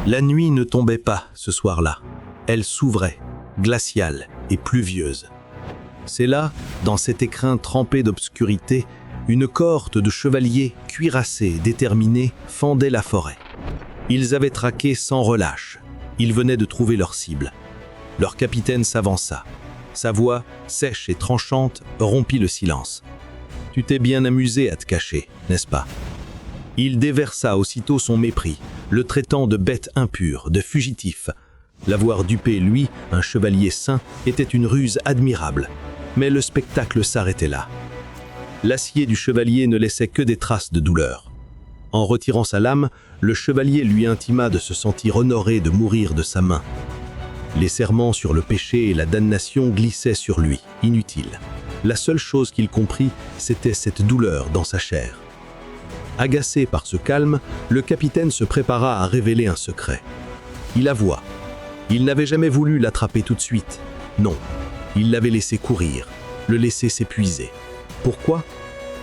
La nuit ne tombait pas ce soir-là. Elle s'ouvrait, glaciale et pluvieuse. C'est là, dans cet écrin trempé d'obscurité, une cohorte de chevaliers cuirassés et déterminés fendait la forêt. Ils avaient traqué sans relâche. Ils venaient de trouver leur cible. Leur capitaine s'avança. Sa voix, sèche et tranchante, rompit le silence. « Tu t'es bien amusé à te cacher, n'est-ce pas ?» Il déversa aussitôt son mépris, le traitant de bête impure, de fugitif. L'avoir dupé, lui, un chevalier saint, était une ruse admirable. Mais le spectacle s'arrêtait là. L'acier du chevalier ne laissait que des traces de douleur. En retirant sa lame, le chevalier lui intima de se sentir honoré de mourir de sa main. Les serments sur le péché et la damnation glissaient sur lui, inutiles. La seule chose qu'il comprit, c'était cette douleur dans sa chair. Agacé par ce calme, le capitaine se prépara à révéler un secret. Il avoua. Il n'avait jamais voulu l'attraper tout de suite. Non, il l'avait laissé courir, le laisser s'épuiser. Pourquoi ?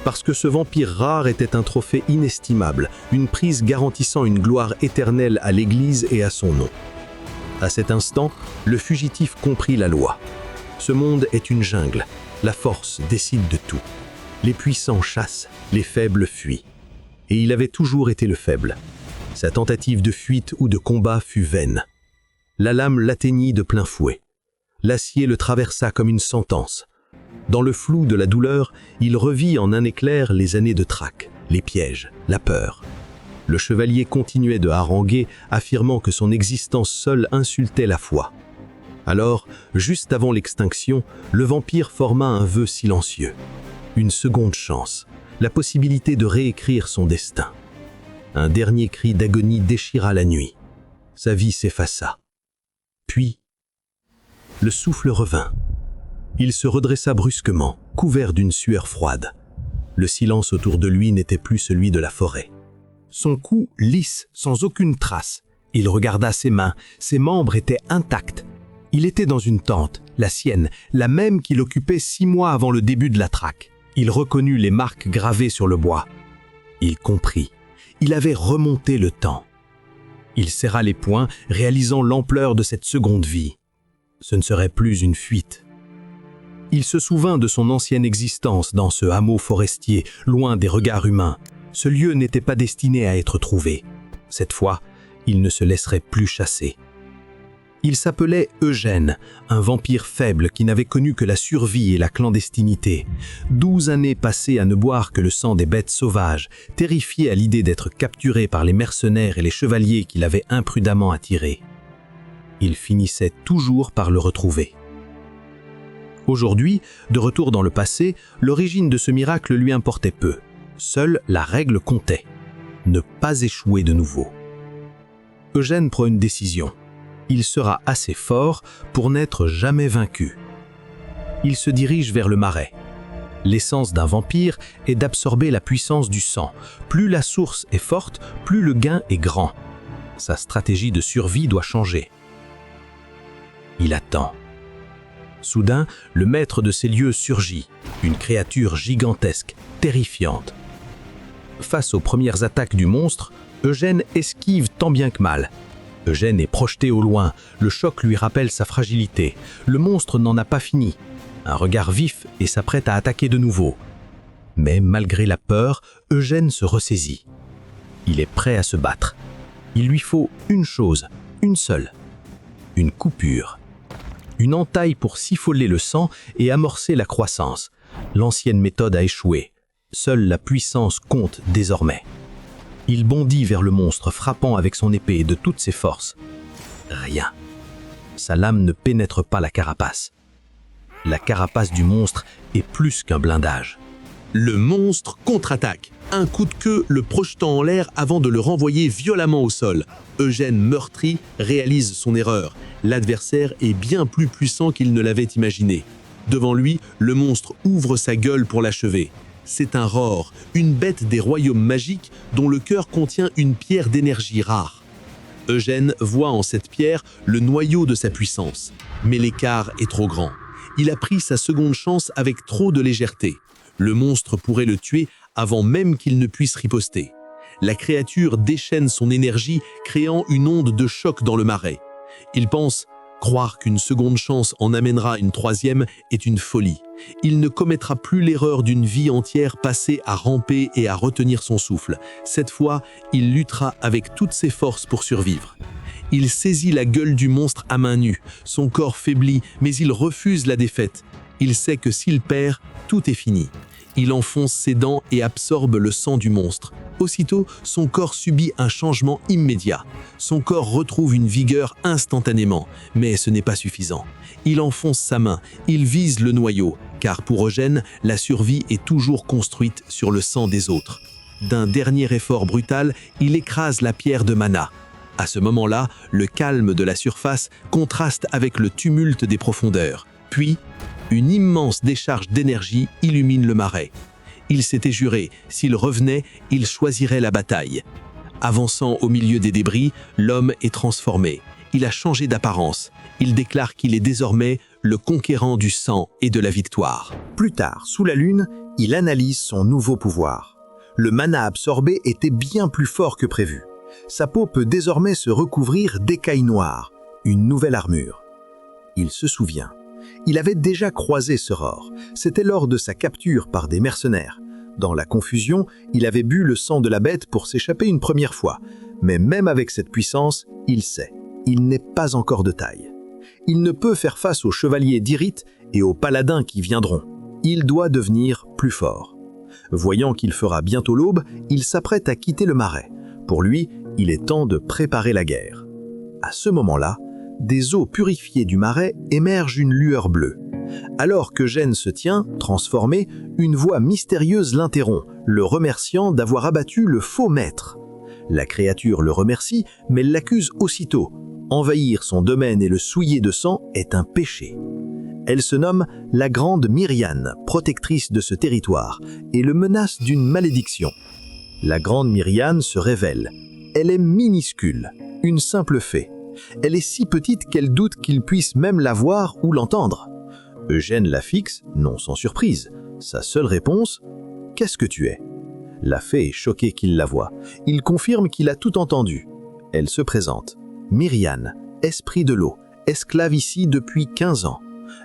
Parce que ce vampire rare était un trophée inestimable, une prise garantissant une gloire éternelle à l'Église et à son nom. À cet instant, le fugitif comprit la loi. Ce monde est une jungle. La force décide de tout. Les puissants chassent, les faibles fuient. Et il avait toujours été le faible. Sa tentative de fuite ou de combat fut vaine. La lame l'atteignit de plein fouet. L'acier le traversa comme une sentence. Dans le flou de la douleur, il revit en un éclair les années de traque, les pièges, la peur. Le chevalier continuait de haranguer, affirmant que son existence seule insultait la foi. Alors, juste avant l'extinction, le vampire forma un vœu silencieux. Une seconde chance. La possibilité de réécrire son destin. Un dernier cri d'agonie déchira la nuit. Sa vie s'effaça. Puis, le souffle revint. Il se redressa brusquement, couvert d'une sueur froide. Le silence autour de lui n'était plus celui de la forêt. Son cou lisse, sans aucune trace. Il regarda ses mains, ses membres étaient intacts. Il était dans une tente, la sienne, la même qu'il occupait 6 mois avant le début de la traque. Il reconnut les marques gravées sur le bois. Il comprit. Il avait remonté le temps. Il serra les poings, réalisant l'ampleur de cette seconde vie. Ce ne serait plus une fuite. Il se souvint de son ancienne existence dans ce hameau forestier, loin des regards humains. Ce lieu n'était pas destiné à être trouvé. Cette fois, il ne se laisserait plus chasser. Il s'appelait Eugène, un vampire faible qui n'avait connu que la survie et la clandestinité. 12 années passées à ne boire que le sang des bêtes sauvages, terrifié à l'idée d'être capturé par les mercenaires et les chevaliers qu'il avait imprudemment attirés. Il finissait toujours par le retrouver. Aujourd'hui, de retour dans le passé, l'origine de ce miracle lui importait peu. Seule la règle comptait. Ne pas échouer de nouveau. Eugène prend une décision. Il sera assez fort pour n'être jamais vaincu. Il se dirige vers le marais. L'essence d'un vampire est d'absorber la puissance du sang. Plus la source est forte, plus le gain est grand. Sa stratégie de survie doit changer. Il attend. Soudain, le maître de ces lieux surgit, une créature gigantesque, terrifiante. Face aux premières attaques du monstre, Eugène esquive tant bien que mal. Eugène est projeté au loin, le choc lui rappelle sa fragilité. Le monstre n'en a pas fini. Un regard vif et s'apprête à attaquer de nouveau. Mais malgré la peur, Eugène se ressaisit. Il est prêt à se battre. Il lui faut une chose, une seule. Une coupure. Une entaille pour sifoler le sang et amorcer la croissance. L'ancienne méthode a échoué. Seule la puissance compte désormais. Il bondit vers le monstre, frappant avec son épée de toutes ses forces. Rien. Sa lame ne pénètre pas la carapace. La carapace du monstre est plus qu'un blindage. Le monstre contre-attaque. Un coup de queue le projetant en l'air avant de le renvoyer violemment au sol. Eugène, meurtri, réalise son erreur. L'adversaire est bien plus puissant qu'il ne l'avait imaginé. Devant lui, le monstre ouvre sa gueule pour l'achever. C'est un Rohr, une bête des royaumes magiques dont le cœur contient une pierre d'énergie rare. Eugène voit en cette pierre le noyau de sa puissance. Mais l'écart est trop grand. Il a pris sa seconde chance avec trop de légèreté. Le monstre pourrait le tuer avant même qu'il ne puisse riposter. La créature déchaîne son énergie, créant une onde de choc dans le marais. Il pense croire qu'une seconde chance en amènera une troisième est une folie. Il ne commettra plus l'erreur d'une vie entière passée à ramper et à retenir son souffle. Cette fois, il luttera avec toutes ses forces pour survivre. Il saisit la gueule du monstre à main nue. Son corps faiblit, mais il refuse la défaite. Il sait que s'il perd, tout est fini. Il enfonce ses dents et absorbe le sang du monstre. Aussitôt, son corps subit un changement immédiat. Son corps retrouve une vigueur instantanément, mais ce n'est pas suffisant. Il enfonce sa main, il vise le noyau, car pour Eugène, la survie est toujours construite sur le sang des autres. D'un dernier effort brutal, il écrase la pierre de mana. À ce moment-là, le calme de la surface contraste avec le tumulte des profondeurs. Puis, une immense décharge d'énergie illumine le marais. Il s'était juré, s'il revenait, il choisirait la bataille. Avançant au milieu des débris, l'homme est transformé. Il a changé d'apparence. Il déclare qu'il est désormais le conquérant du sang et de la victoire. Plus tard, sous la lune, il analyse son nouveau pouvoir. Le mana absorbé était bien plus fort que prévu. Sa peau peut désormais se recouvrir d'écailles noires, une nouvelle armure. Il se souvient. Il avait déjà croisé ce Rohr. C'était lors de sa capture par des mercenaires. Dans la confusion, il avait bu le sang de la bête pour s'échapper une première fois. Mais même avec cette puissance, il sait, il n'est pas encore de taille. Il ne peut faire face aux chevaliers d'Irith et aux paladins qui viendront. Il doit devenir plus fort. Voyant qu'il fera bientôt l'aube, il s'apprête à quitter le marais. Pour lui, il est temps de préparer la guerre. À ce moment-là, des eaux purifiées du marais émerge une lueur bleue. Alors qu'Eugène se tient, transformé, une voix mystérieuse l'interrompt, le remerciant d'avoir abattu le faux maître. La créature le remercie, mais l'accuse aussitôt. Envahir son domaine et le souiller de sang est un péché. Elle se nomme la Grande Myriane, protectrice de ce territoire, et le menace d'une malédiction. La Grande Myriane se révèle. Elle est minuscule, une simple fée. Elle est si petite qu'elle doute qu'il puisse même la voir ou l'entendre. Eugène la fixe, non sans surprise. Sa seule réponse, « Qu'est-ce que tu es ?» La fée est choquée qu'il la voie. Il confirme qu'il a tout entendu. Elle se présente. Myriane, esprit de l'eau, esclave ici depuis 15 ans.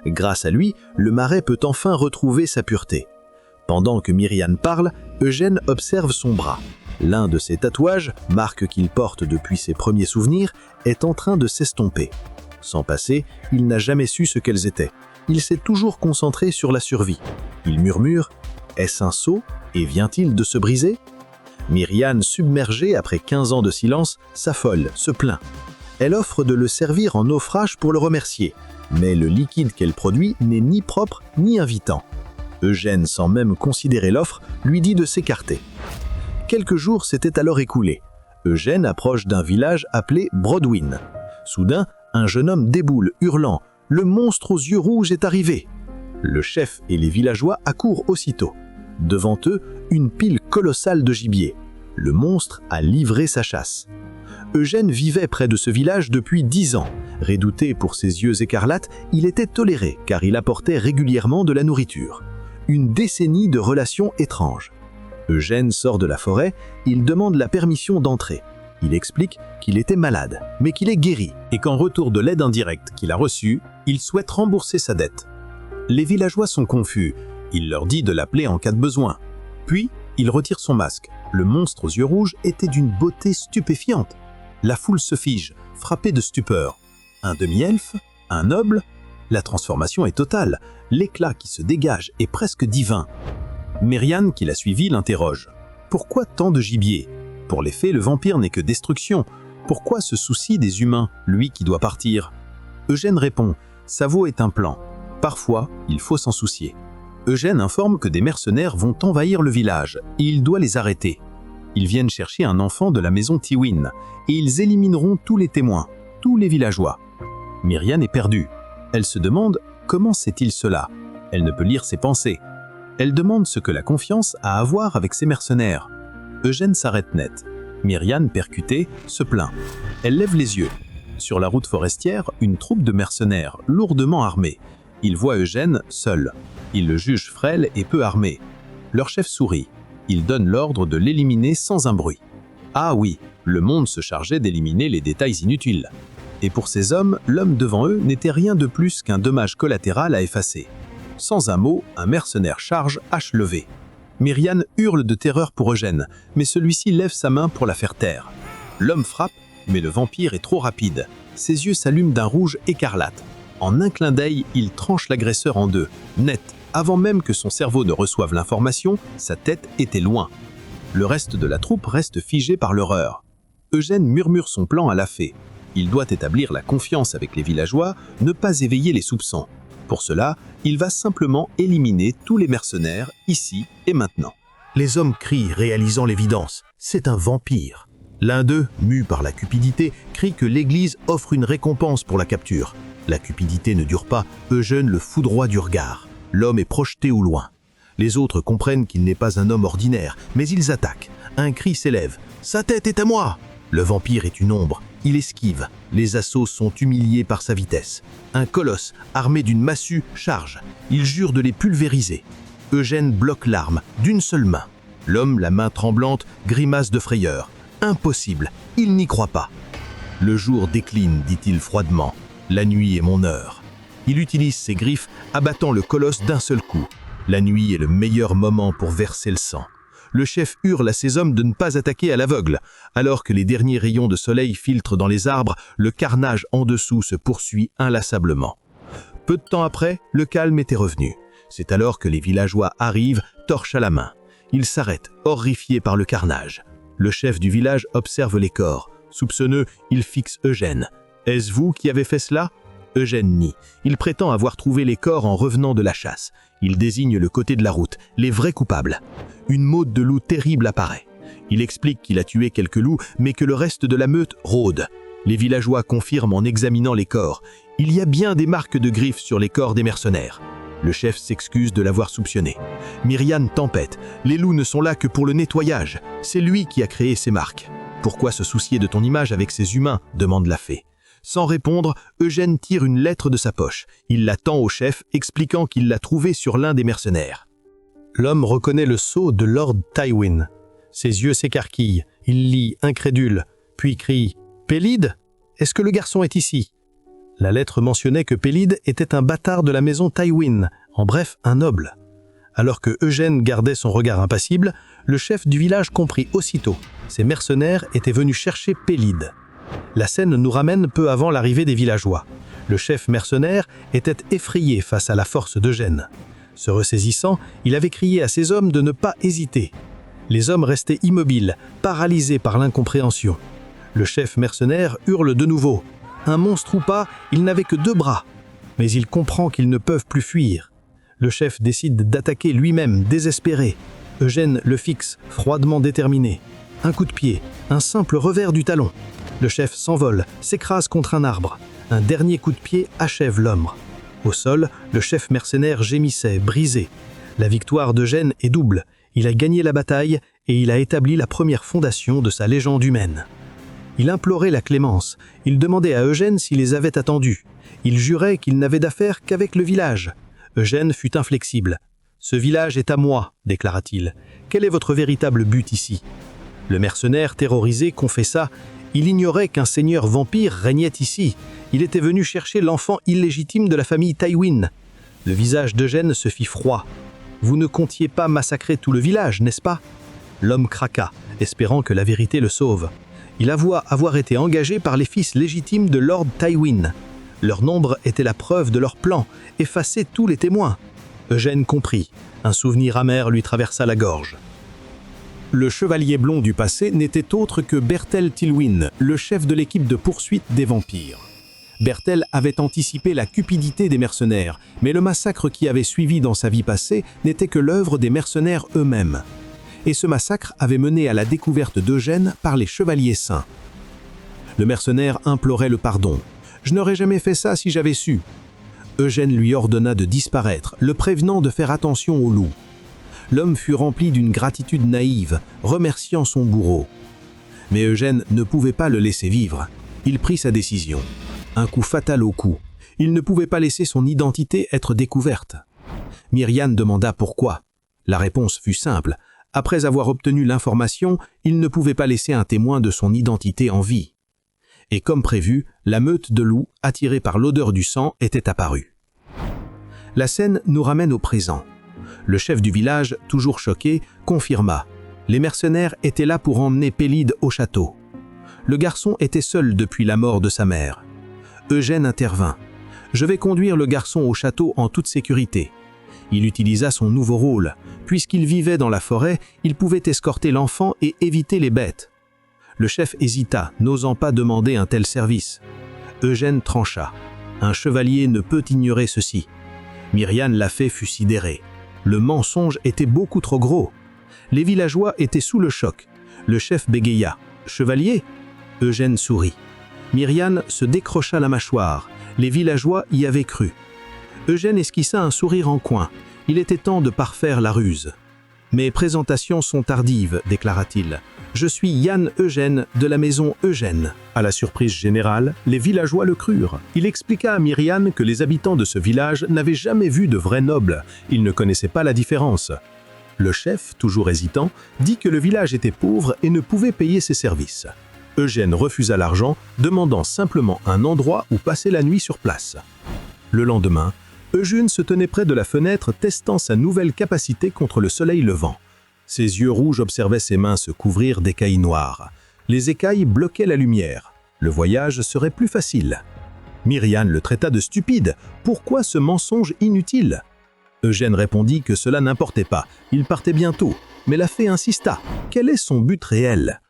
Grâce à lui, le marais peut enfin retrouver sa pureté. Pendant que Myriane parle, Eugène observe son bras. L'un de ses tatouages, marque qu'il porte depuis ses premiers souvenirs, est en train de s'estomper. Sans passer, il n'a jamais su ce qu'elles étaient. Il s'est toujours concentré sur la survie. Il murmure « Est-ce un sceau et vient-il de se briser ?» Myriane, submergée après 15 ans de silence, s'affole, se plaint. Elle offre de le servir en naufrage pour le remercier, mais le liquide qu'elle produit n'est ni propre ni invitant. Eugène, sans même considérer l'offre, lui dit de s'écarter. Quelques jours s'étaient alors écoulés. Eugène approche d'un village appelé Broadwin. Soudain, un jeune homme déboule, hurlant « Le monstre aux yeux rouges est arrivé !» Le chef et les villageois accourent aussitôt. Devant eux, une pile colossale de gibier. Le monstre a livré sa chasse. Eugène vivait près de ce village depuis 10 ans. Redouté pour ses yeux écarlates, il était toléré car il apportait régulièrement de la nourriture. Une décennie de relations étranges. Eugène sort de la forêt, il demande la permission d'entrer. Il explique qu'il était malade, mais qu'il est guéri, et qu'en retour de l'aide indirecte qu'il a reçue, il souhaite rembourser sa dette. Les villageois sont confus, il leur dit de l'appeler en cas de besoin. Puis, il retire son masque. Le monstre aux yeux rouges était d'une beauté stupéfiante. La foule se fige, frappée de stupeur. Un demi-elfe, un noble, la transformation est totale, l'éclat qui se dégage est presque divin. Myriane, qui l'a suivi, l'interroge. Pourquoi tant de gibier ? Pour les fées, le vampire n'est que destruction. Pourquoi ce souci des humains, lui qui doit partir ? Eugène répond, sa veau est un plan. Parfois, il faut s'en soucier. Eugène informe que des mercenaires vont envahir le village et il doit les arrêter. Ils viennent chercher un enfant de la maison Tywin et ils élimineront tous les témoins, tous les villageois. Myriane est perdue. Elle se demande comment sait-il cela. Elle ne peut lire ses pensées. Elle demande ce que la confiance a à voir avec ses mercenaires. Eugène s'arrête net. Myriane, percutée, se plaint. Elle lève les yeux. Sur la route forestière, une troupe de mercenaires, lourdement armés. Ils voient Eugène seul. Ils le jugent frêle et peu armé. Leur chef sourit. Il donne l'ordre de l'éliminer sans un bruit. Ah oui, le monde se chargeait d'éliminer les détails inutiles. Et pour ces hommes, l'homme devant eux n'était rien de plus qu'un dommage collatéral à effacer. Sans un mot, un mercenaire charge, hache levée. Myriane hurle de terreur pour Eugène, mais celui-ci lève sa main pour la faire taire. L'homme frappe, mais le vampire est trop rapide. Ses yeux s'allument d'un rouge écarlate. En un clin d'œil, il tranche l'agresseur en deux, net. Avant même que son cerveau ne reçoive l'information, sa tête était loin. Le reste de la troupe reste figé par l'horreur. Eugène murmure son plan à la fée. Il doit établir la confiance avec les villageois, ne pas éveiller les soupçons. Pour cela, il va simplement éliminer tous les mercenaires, ici et maintenant. Les hommes crient, réalisant l'évidence. C'est un vampire. L'un d'eux, mu par la cupidité, crie que l'Église offre une récompense pour la capture. La cupidité ne dure pas, Eugène le foudroie du regard. L'homme est projeté au loin. Les autres comprennent qu'il n'est pas un homme ordinaire, mais ils attaquent. Un cri s'élève. « Sa tête est à moi !» Le vampire est une ombre. Il esquive. Les assauts sont humiliés par sa vitesse. Un colosse, armé d'une massue, charge. Il jure de les pulvériser. Eugène bloque l'arme, d'une seule main. L'homme, la main tremblante, grimace de frayeur. Impossible, il n'y croit pas. Le jour décline, dit-il froidement. La nuit est mon heure. Il utilise ses griffes, abattant le colosse d'un seul coup. La nuit est le meilleur moment pour verser le sang. Le chef hurle à ses hommes de ne pas attaquer à l'aveugle. Alors que les derniers rayons de soleil filtrent dans les arbres, le carnage en dessous se poursuit inlassablement. Peu de temps après, le calme était revenu. C'est alors que les villageois arrivent, torche à la main. Ils s'arrêtent, horrifiés par le carnage. Le chef du village observe les corps. Soupçonneux, il fixe Eugène. « Est-ce vous qui avez fait cela ?» Eugène nie. Il prétend avoir trouvé les corps en revenant de la chasse. Il désigne le côté de la route, les vrais coupables. Une meute de loups terrible apparaît. Il explique qu'il a tué quelques loups, mais que le reste de la meute rôde. Les villageois confirment en examinant les corps. Il y a bien des marques de griffes sur les corps des mercenaires. Le chef s'excuse de l'avoir soupçonné. Myriane tempête. Les loups ne sont là que pour le nettoyage. C'est lui qui a créé ces marques. Pourquoi se soucier de ton image avec ces humains ? Demande la fée. Sans répondre, Eugène tire une lettre de sa poche. Il la tend au chef, expliquant qu'il l'a trouvée sur l'un des mercenaires. L'homme reconnaît le sceau de Lord Tywin. Ses yeux s'écarquillent. Il lit, incrédule, puis crie « Pélide ? Est-ce que le garçon est ici ?» La lettre mentionnait que Pélide était un bâtard de la maison Tywin, en bref, un noble. Alors que Eugène gardait son regard impassible, le chef du village comprit aussitôt. Ces mercenaires étaient venus chercher Pélide. La scène nous ramène peu avant l'arrivée des villageois. Le chef mercenaire était effrayé face à la force d'Eugène. Se ressaisissant, il avait crié à ses hommes de ne pas hésiter. Les hommes restaient immobiles, paralysés par l'incompréhension. Le chef mercenaire hurle de nouveau. Un monstre ou pas, il n'avait que 2 bras. Mais il comprend qu'ils ne peuvent plus fuir. Le chef décide d'attaquer lui-même, désespéré. Eugène le fixe, froidement déterminé. Un coup de pied, un simple revers du talon. Le chef s'envole, s'écrase contre un arbre. Un dernier coup de pied achève l'homme. Au sol, le chef mercenaire gémissait, brisé. La victoire d'Eugène est double. Il a gagné la bataille et il a établi la première fondation de sa légende humaine. Il implorait la clémence. Il demandait à Eugène s'il les avait attendus. Il jurait qu'il n'avait d'affaire qu'avec le village. Eugène fut inflexible. « Ce village est à moi, déclara-t-il. Quel est votre véritable but ici ?» Le mercenaire, terrorisé, confessa. Il ignorait qu'un seigneur vampire régnait ici. Il était venu chercher l'enfant illégitime de la famille Tywin. Le visage d'Eugène se fit froid. « Vous ne comptiez pas massacrer tout le village, n'est-ce pas ?» L'homme craqua, espérant que la vérité le sauve. Il avoua avoir été engagé par les fils légitimes de Lord Tywin. Leur nombre était la preuve de leur plan, effacer tous les témoins. Eugène comprit. Un souvenir amer lui traversa la gorge. Le chevalier blond du passé n'était autre que Berthel Tywin, le chef de l'équipe de poursuite des vampires. Berthel avait anticipé la cupidité des mercenaires, mais le massacre qui avait suivi dans sa vie passée n'était que l'œuvre des mercenaires eux-mêmes. Et ce massacre avait mené à la découverte d'Eugène par les chevaliers saints. Le mercenaire implorait le pardon. « Je n'aurais jamais fait ça si j'avais su. » Eugène lui ordonna de disparaître, le prévenant de faire attention aux loups. L'homme fut rempli d'une gratitude naïve, remerciant son bourreau. Mais Eugène ne pouvait pas le laisser vivre. Il prit sa décision. Un coup fatal au cou. Il ne pouvait pas laisser son identité être découverte. Myriane demanda pourquoi. La réponse fut simple. Après avoir obtenu l'information, il ne pouvait pas laisser un témoin de son identité en vie. Et comme prévu, la meute de loups, attirée par l'odeur du sang, était apparue. La scène nous ramène au présent. Le chef du village, toujours choqué, confirma. Les mercenaires étaient là pour emmener Pélide au château. Le garçon était seul depuis la mort de sa mère. Eugène intervint. « Je vais conduire le garçon au château en toute sécurité. » Il utilisa son nouveau rôle. Puisqu'il vivait dans la forêt, il pouvait escorter l'enfant et éviter les bêtes. Le chef hésita, n'osant pas demander un tel service. Eugène trancha. Un chevalier ne peut ignorer ceci. Myriane la fée fut sidérée. Le mensonge était beaucoup trop gros. Les villageois étaient sous le choc. Le chef bégaya. « Chevalier ?» Eugène sourit. Myriane se décrocha la mâchoire. Les villageois y avaient cru. Eugène esquissa un sourire en coin. Il était temps de parfaire la ruse. « Mes présentations sont tardives, déclara-t-il. Je suis Yann Eugène de la maison Eugène. » À la surprise générale, les villageois le crurent. Il expliqua à Myriane que les habitants de ce village n'avaient jamais vu de vrais nobles. Ils ne connaissaient pas la différence. Le chef, toujours hésitant, dit que le village était pauvre et ne pouvait payer ses services. Eugène refusa l'argent, demandant simplement un endroit où passer la nuit sur place. Le lendemain, Eugène se tenait près de la fenêtre, testant sa nouvelle capacité contre le soleil levant. Ses yeux rouges observaient ses mains se couvrir d'écailles noires. Les écailles bloquaient la lumière. Le voyage serait plus facile. Myriane le traita de stupide. Pourquoi ce mensonge inutile? Eugène répondit que cela n'importait pas. Il partait bientôt. Mais la fée insista. Quel est son but réel?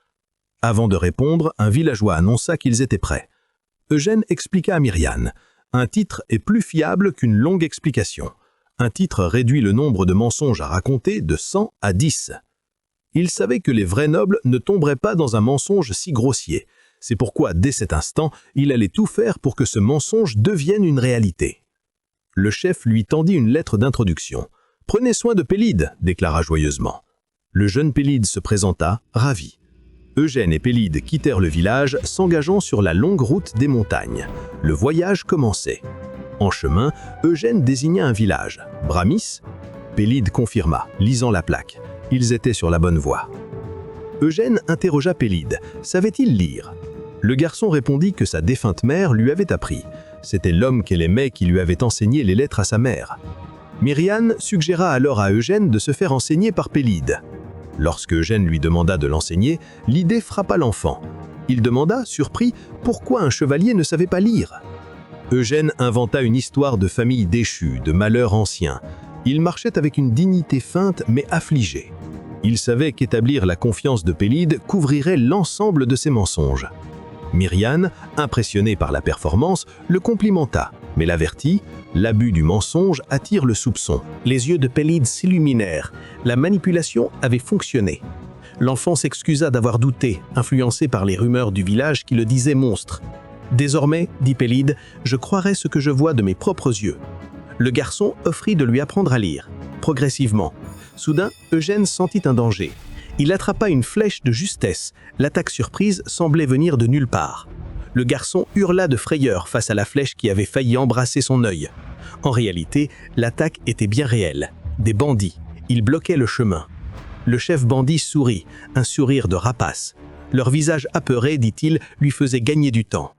Avant de répondre, un villageois annonça qu'ils étaient prêts. Eugène expliqua à Myriane. Un titre est plus fiable qu'une longue explication. Un titre réduit le nombre de mensonges à raconter de 100 à 10. Il savait que les vrais nobles ne tomberaient pas dans un mensonge si grossier. C'est pourquoi, dès cet instant, il allait tout faire pour que ce mensonge devienne une réalité. Le chef lui tendit une lettre d'introduction. « Prenez soin de Pélide », déclara joyeusement. Le jeune Pélide se présenta, ravi. Eugène et Pélide quittèrent le village, s'engageant sur la longue route des montagnes. Le voyage commençait. En chemin, Eugène désigna un village. Bramis? Pélide confirma, lisant la plaque. Ils étaient sur la bonne voie. Eugène interrogea Pélide. Savait-il lire? Le garçon répondit que sa défunte mère lui avait appris. C'était l'homme qu'elle aimait qui lui avait enseigné les lettres à sa mère. Myriane suggéra alors à Eugène de se faire enseigner par Pélide. Lorsque Eugène lui demanda de l'enseigner, l'idée frappa l'enfant. Il demanda, surpris, pourquoi un chevalier ne savait pas lire. Eugène inventa une histoire de famille déchue, de malheurs anciens. Il marchait avec une dignité feinte mais affligée. Il savait qu'établir la confiance de Pélide couvrirait l'ensemble de ses mensonges. Myriane, impressionnée par la performance, le complimenta, mais l'avertit, l'abus du mensonge attire le soupçon. Les yeux de Pélide s'illuminèrent. La manipulation avait fonctionné. L'enfant s'excusa d'avoir douté, influencé par les rumeurs du village qui le disaient monstre. « Désormais, dit Pélide, je croirai ce que je vois de mes propres yeux. » Le garçon offrit de lui apprendre à lire. Progressivement. Soudain, Eugène sentit un danger. Il attrapa une flèche de justesse. L'attaque surprise semblait venir de nulle part. Le garçon hurla de frayeur face à la flèche qui avait failli embrasser son œil. En réalité, l'attaque était bien réelle. Des bandits. Ils bloquaient le chemin. Le chef bandit sourit, un sourire de rapace. Leur visage apeuré, dit-il, lui faisait gagner du temps.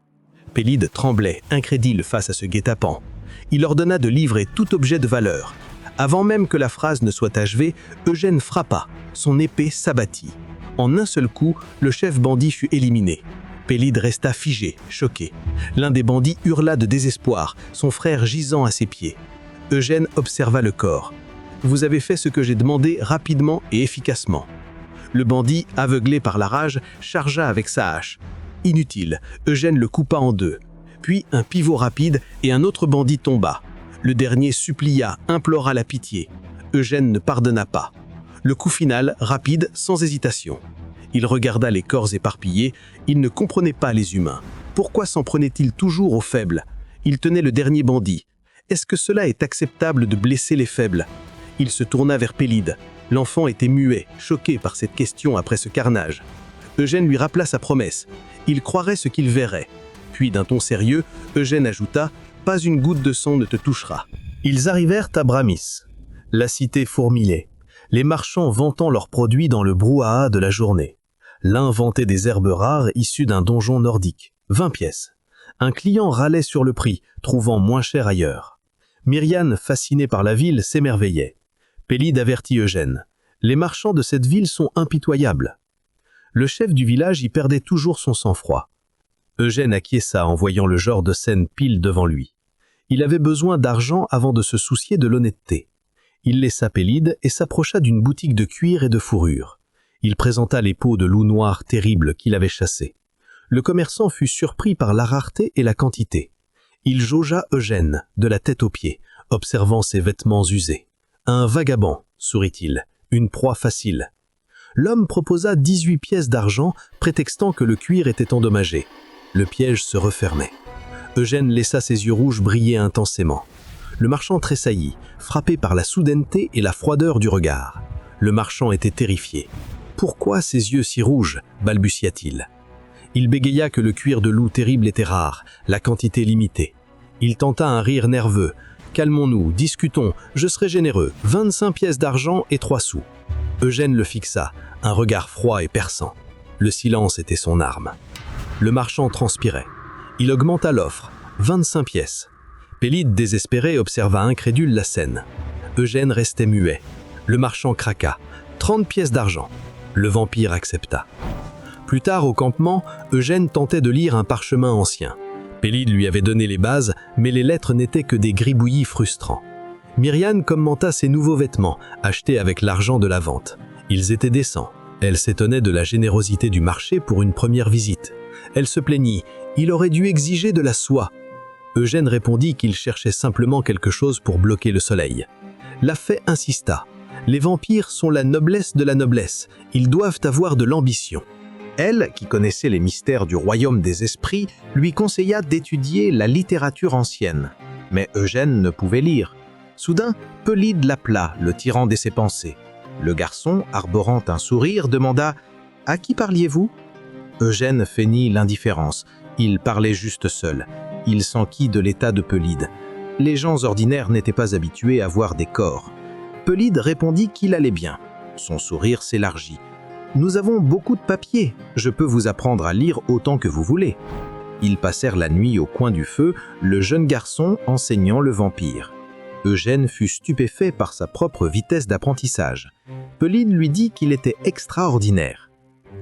Pélide tremblait, incrédule face à ce guet-apens. Il ordonna de livrer tout objet de valeur. Avant même que la phrase ne soit achevée, Eugène frappa. Son épée s'abattit. En un seul coup, le chef bandit fut éliminé. Pélide resta figé, choqué. L'un des bandits hurla de désespoir, son frère gisant à ses pieds. Eugène observa le corps. « Vous avez fait ce que j'ai demandé rapidement et efficacement. » Le bandit, aveuglé par la rage, chargea avec sa hache. Inutile, Eugène le coupa en deux. Puis un pivot rapide et un autre bandit tomba. Le dernier supplia, implora la pitié. Eugène ne pardonna pas. Le coup final, rapide, sans hésitation. Il regarda les corps éparpillés, il ne comprenait pas les humains. Pourquoi s'en prenait-il toujours aux faibles? Il tenait le dernier bandit. Est-ce que cela est acceptable de blesser les faibles? Il se tourna vers Pélide. L'enfant était muet, choqué par cette question après ce carnage. Eugène lui rappela sa promesse. Il croirait ce qu'il verrait. Puis d'un ton sérieux, Eugène ajouta « Pas une goutte de sang ne te touchera ». Ils arrivèrent à Bramis. La cité fourmillait. les marchands vantant leurs produits dans le brouhaha de la journée. L'un vantait des herbes rares issues d'un donjon nordique, 20 pièces. Un client râlait sur le prix, trouvant moins cher ailleurs. Myriane, fascinée par la ville, s'émerveillait. Pélide avertit Eugène. Les marchands de cette ville sont impitoyables. Le chef du village y perdait toujours son sang-froid. Eugène acquiesça en voyant le genre de scène pile devant lui. Il avait besoin d'argent avant de se soucier de l'honnêteté. Il laissa Pélide et s'approcha d'une boutique de cuir et de fourrure. Il présenta les peaux de loup noir terribles qu'il avait chassées. Le commerçant fut surpris par la rareté et la quantité. Il jaugea Eugène, de la tête aux pieds, observant ses vêtements usés. Un vagabond, sourit-il, une proie facile. L'homme proposa 18 pièces d'argent, prétextant que le cuir était endommagé. Le piège se refermait. Eugène laissa ses yeux rouges briller intensément. Le marchand tressaillit, frappé par la soudaineté et la froideur du regard. Le marchand était terrifié. « Pourquoi ces yeux si rouges ?» balbutia-t-il. Il bégaya que le cuir de loup terrible était rare, la quantité limitée. Il tenta un rire nerveux. « Calmons-nous, discutons, je serai généreux, 25 pièces d'argent et 3 sous. » Eugène le fixa, un regard froid et perçant. Le silence était son arme. Le marchand transpirait. Il augmenta l'offre, 25 pièces. Pélide, désespéré, observa incrédule la scène. Eugène restait muet. Le marchand craqua, 30 pièces d'argent. Le vampire accepta. Plus tard, au campement, Eugène tentait de lire un parchemin ancien. Pélide lui avait donné les bases, mais les lettres n'étaient que des gribouillis frustrants. Myriane commenta ses nouveaux vêtements, achetés avec l'argent de la vente. Ils étaient décents. Elle s'étonnait de la générosité du marché pour une première visite. Elle se plaignit. Il aurait dû exiger de la soie. Eugène répondit qu'il cherchait simplement quelque chose pour bloquer le soleil. La fée insista. Les vampires sont la noblesse de la noblesse. Ils doivent avoir de l'ambition. Elle, qui connaissait les mystères du royaume des esprits, lui conseilla d'étudier la littérature ancienne. Mais Eugène ne pouvait lire. Soudain, Pélide l'appela, le tirant de ses pensées. Le garçon, arborant un sourire, demanda « À qui parliez-vous » Eugène feignit l'indifférence. Il parlait juste seul. Il s'enquit de l'état de Pélide. Les gens ordinaires n'étaient pas habitués à voir des corps. Pélide répondit qu'il allait bien. Son sourire s'élargit. « Nous avons beaucoup de papier. Je peux vous apprendre à lire autant que vous voulez. » Ils passèrent la nuit au coin du feu, le jeune garçon enseignant le vampire. Eugène fut stupéfait par sa propre vitesse d'apprentissage. Pélide lui dit qu'il était extraordinaire.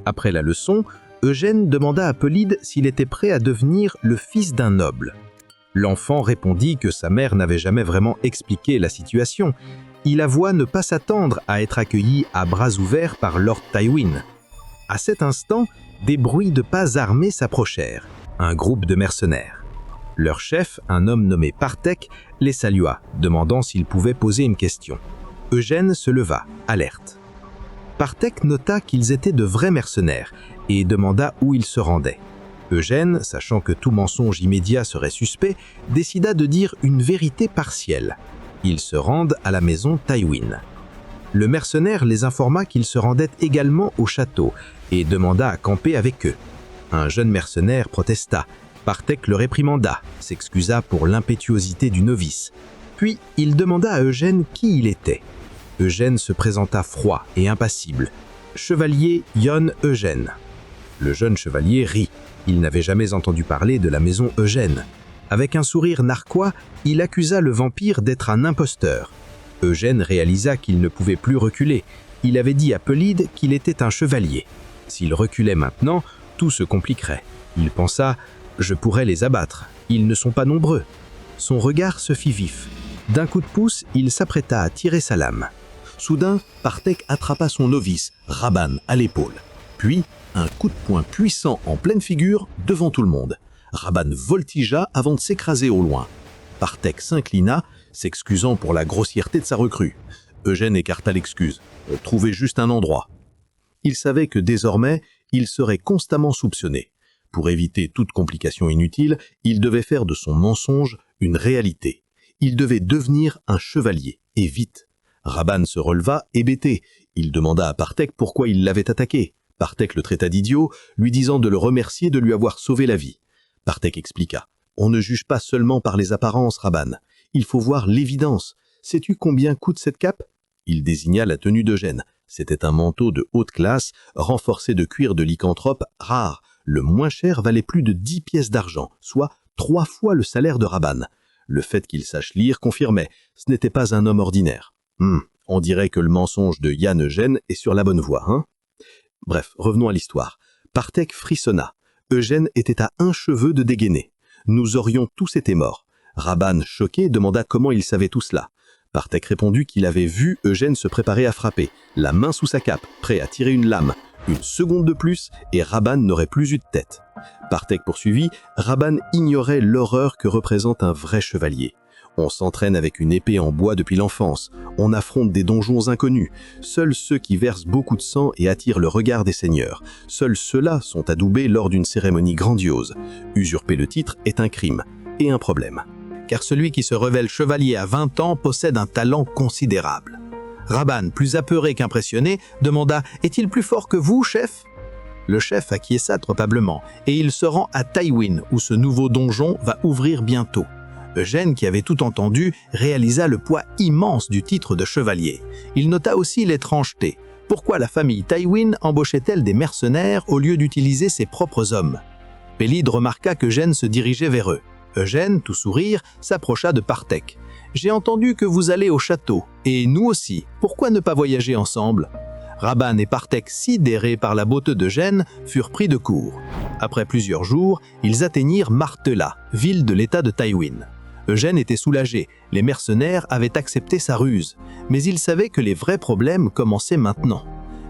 Après la leçon, Eugène demanda à Pélide s'il était prêt à devenir le fils d'un noble. L'enfant répondit que sa mère n'avait jamais vraiment expliqué la situation. Il avoua ne pas s'attendre à être accueilli à bras ouverts par Lord Tywin. À cet instant, des bruits de pas armés s'approchèrent, un groupe de mercenaires. Leur chef, un homme nommé Partek, les salua, demandant s'il pouvait poser une question. Eugène se leva, alerte. Partek nota qu'ils étaient de vrais mercenaires et demanda où ils se rendaient. Eugène, sachant que tout mensonge immédiat serait suspect, décida de dire une vérité partielle. Ils se rendent à la maison Tywin. Le mercenaire les informa qu'ils se rendaient également au château et demanda à camper avec eux. Un jeune mercenaire protesta. Partek le réprimanda, s'excusa pour l'impétuosité du novice. Puis il demanda à Eugène qui il était. Eugène se présenta froid et impassible. « Chevalier Yon Eugène ». Le jeune chevalier rit. Il n'avait jamais entendu parler de la maison Eugène. Avec un sourire narquois, il accusa le vampire d'être un imposteur. Eugène réalisa qu'il ne pouvait plus reculer. Il avait dit à Pélide qu'il était un chevalier. S'il reculait maintenant, tout se compliquerait. Il pensa « Je pourrais les abattre. Ils ne sont pas nombreux. » Son regard se fit vif. D'un coup de pouce, il s'apprêta à tirer sa lame. Soudain, Partek attrapa son novice, Rabban, à l'épaule. Puis, un coup de poing puissant en pleine figure devant tout le monde. Rabban voltigea avant de s'écraser au loin. Partek s'inclina, s'excusant pour la grossièreté de sa recrue. Eugène écarta l'excuse. « Trouvez juste un endroit. » Il savait que désormais, il serait constamment soupçonné. Pour éviter toute complication inutile, il devait faire de son mensonge une réalité. Il devait devenir un chevalier, et vite. Rabban se releva, hébété. Il demanda à Partek pourquoi il l'avait attaqué. Partek le traita d'idiot, lui disant de le remercier de lui avoir sauvé la vie. Partek expliqua. « On ne juge pas seulement par les apparences, Rabban. Il faut voir l'évidence. Sais-tu combien coûte cette cape ?» Il désigna la tenue d'Eugène. C'était un manteau de haute classe, renforcé de cuir de lycanthrope rare. Le moins cher valait plus de 10 pièces d'argent, soit 3 fois le salaire de Raban. Le fait qu'il sache lire confirmait, ce n'était pas un homme ordinaire. On dirait que le mensonge de Yann Eugène est sur la bonne voie, hein? Bref, revenons à l'histoire. Parthèque frissonna. Eugène était à un cheveu de dégainer. Nous aurions tous été morts. Raban, choqué, demanda comment il savait tout cela. Parthèque répondit qu'il avait vu Eugène se préparer à frapper, la main sous sa cape, prêt à tirer une lame. Une seconde de plus, et Raban n'aurait plus eu de tête. Parthèque poursuivit, Raban ignorait l'horreur que représente un vrai chevalier. On s'entraîne avec une épée en bois depuis l'enfance, on affronte des donjons inconnus. Seuls ceux qui versent beaucoup de sang et attirent le regard des seigneurs, seuls ceux-là sont adoubés lors d'une cérémonie grandiose. Usurper le titre est un crime, et un problème. Car celui qui se révèle chevalier à 20 ans possède un talent considérable. Raban, plus apeuré qu'impressionné, demanda « Est-il plus fort que vous, chef ?» Le chef acquiesça probablement, et il se rend à Tywin, où ce nouveau donjon va ouvrir bientôt. Eugène, qui avait tout entendu, réalisa le poids immense du titre de chevalier. Il nota aussi l'étrangeté. Pourquoi la famille Tywin embauchait-elle des mercenaires au lieu d'utiliser ses propres hommes? Pélide remarqua qu'Eugène se dirigeait vers eux. Eugène, tout sourire, s'approcha de Parthèque. « J'ai entendu que vous allez au château, et nous aussi. Pourquoi ne pas voyager ensemble ?» Raban et Parthèque, sidérés par la beauté d'Eugène, furent pris de court. Après plusieurs jours, ils atteignirent Martella, ville de l'état de Tywin. Eugène était soulagé, les mercenaires avaient accepté sa ruse, mais il savait que les vrais problèmes commençaient maintenant.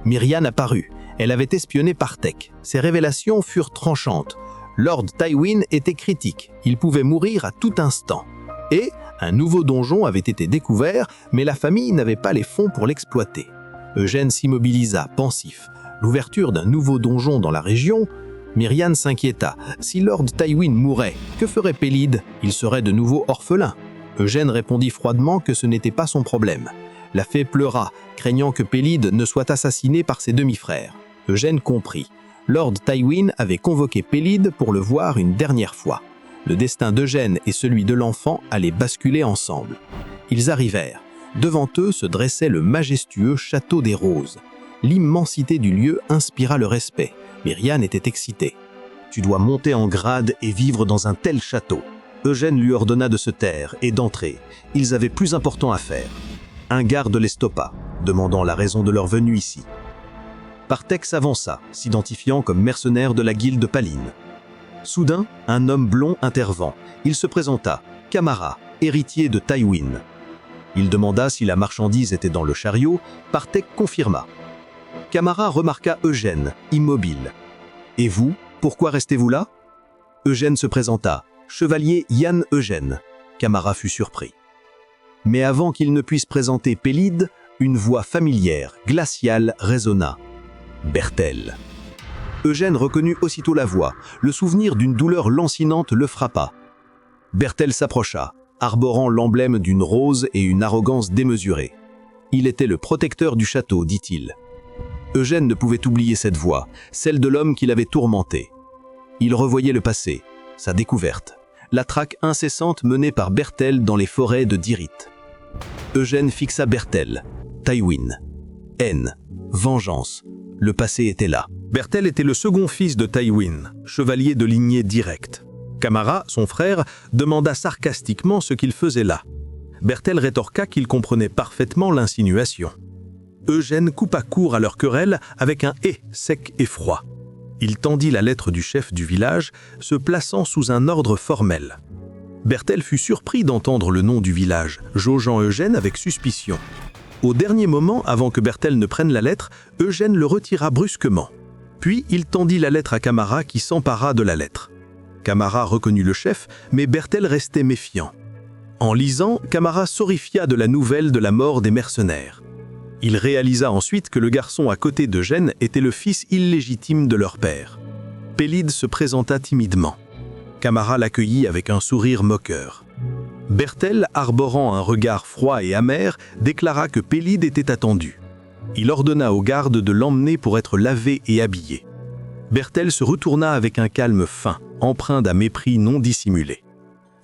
Miriane apparut, elle avait espionné Parthèque. Ses révélations furent tranchantes. Lord Tywin était critique, il pouvait mourir à tout instant. Et un nouveau donjon avait été découvert, mais la famille n'avait pas les fonds pour l'exploiter. Eugène s'immobilisa, pensif. L'ouverture d'un nouveau donjon dans la région, Miriane s'inquiéta. Si Lord Tywin mourait, que ferait Pélide? Il serait de nouveau orphelin. Eugène répondit froidement que ce n'était pas son problème. La fée pleura, craignant que Pélide ne soit assassiné par ses demi-frères. Eugène comprit. Lord Tywin avait convoqué Pélide pour le voir une dernière fois. Le destin d'Eugène et celui de l'enfant allaient basculer ensemble. Ils arrivèrent. Devant eux se dressait le majestueux château des Roses. L'immensité du lieu inspira le respect. Miriane était excitée. « Tu dois monter en grade et vivre dans un tel château. » Eugène lui ordonna de se taire et d'entrer. Ils avaient plus important à faire. Un garde les stoppa, demandant la raison de leur venue ici. Parthèque s'avança, s'identifiant comme mercenaire de la guilde Paline. Soudain, un homme blond intervint. Il se présenta, Camara, héritier de Tywin. Il demanda si la marchandise était dans le chariot. Parthèque confirma. Camara remarqua Eugène, immobile. « Et vous, pourquoi restez-vous là ?» Eugène se présenta, chevalier Yann Eugène. Camara fut surpris. Mais avant qu'il ne puisse présenter Pélide, une voix familière, glaciale, résonna. « Berthel !» Eugène reconnut aussitôt la voix. Le souvenir d'une douleur lancinante le frappa. Berthel s'approcha, arborant l'emblème d'une rose et une arrogance démesurée. Il était le protecteur du château, dit-il. Eugène ne pouvait oublier cette voix, celle de l'homme qui l'avait tourmenté. Il revoyait le passé, sa découverte, la traque incessante menée par Berthel dans les forêts de Dirith. Eugène fixa Berthel, Tywin. Haine, vengeance, le passé était là. Berthel était le second fils de Tywin, chevalier de lignée directe. Camara, son frère, demanda sarcastiquement ce qu'il faisait là. Berthel rétorqua qu'il comprenait parfaitement l'insinuation. Eugène coupa court à leur querelle avec un « et » sec et froid. Il tendit la lettre du chef du village, se plaçant sous un ordre formel. Berthel fut surpris d'entendre le nom du village, jaugeant Eugène avec suspicion. Au dernier moment, avant que Berthel ne prenne la lettre, Eugène le retira brusquement. Puis il tendit la lettre à Camara qui s'empara de la lettre. Camara reconnut le chef, mais Berthel restait méfiant. En lisant, Camara s'horrifia de la nouvelle de la mort des mercenaires. Il réalisa ensuite que le garçon à côté d'Eugène était le fils illégitime de leur père. Pélide se présenta timidement. Camara l'accueillit avec un sourire moqueur. Berthel, arborant un regard froid et amer, déclara que Pélide était attendu. Il ordonna aux gardes de l'emmener pour être lavé et habillé. Berthel se retourna avec un calme fin, empreint d'un mépris non dissimulé.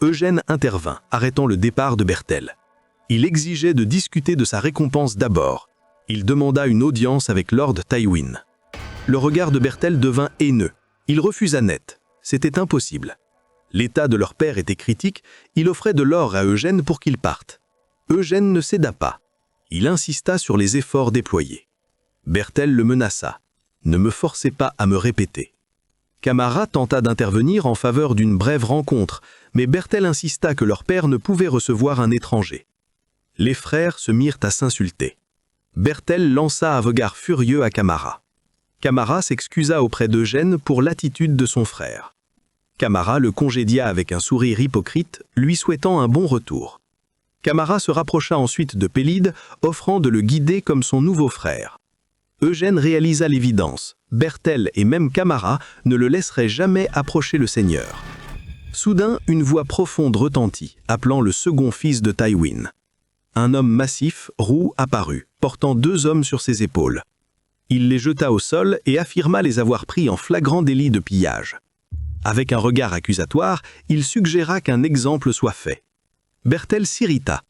Eugène intervint, arrêtant le départ de Berthel. Il exigeait de discuter de sa récompense d'abord. Il demanda une audience avec Lord Tywin. Le regard de Bertel devint haineux. Il refusa net. C'était impossible. L'état de leur père était critique, il offrait de l'or à Eugène pour qu'il parte. Eugène ne céda pas. Il insista sur les efforts déployés. Bertel le menaça. « Ne me forcez pas à me répéter ». Camara tenta d'intervenir en faveur d'une brève rencontre, mais Bertel insista que leur père ne pouvait recevoir un étranger. Les frères se mirent à s'insulter. Bertel lança un regard furieux à Camara. Camara s'excusa auprès d'Eugène pour l'attitude de son frère. Camara le congédia avec un sourire hypocrite, lui souhaitant un bon retour. Camara se rapprocha ensuite de Pélide, offrant de le guider comme son nouveau frère. Eugène réalisa l'évidence. Bertel et même Camara ne le laisseraient jamais approcher le seigneur. Soudain, une voix profonde retentit, appelant le second fils de Tywin. Un homme massif, roux, apparut, portant 2 hommes sur ses épaules. Il les jeta au sol et affirma les avoir pris en flagrant délit de pillage. Avec un regard accusatoire, il suggéra qu'un exemple soit fait. Bertel s'irrita.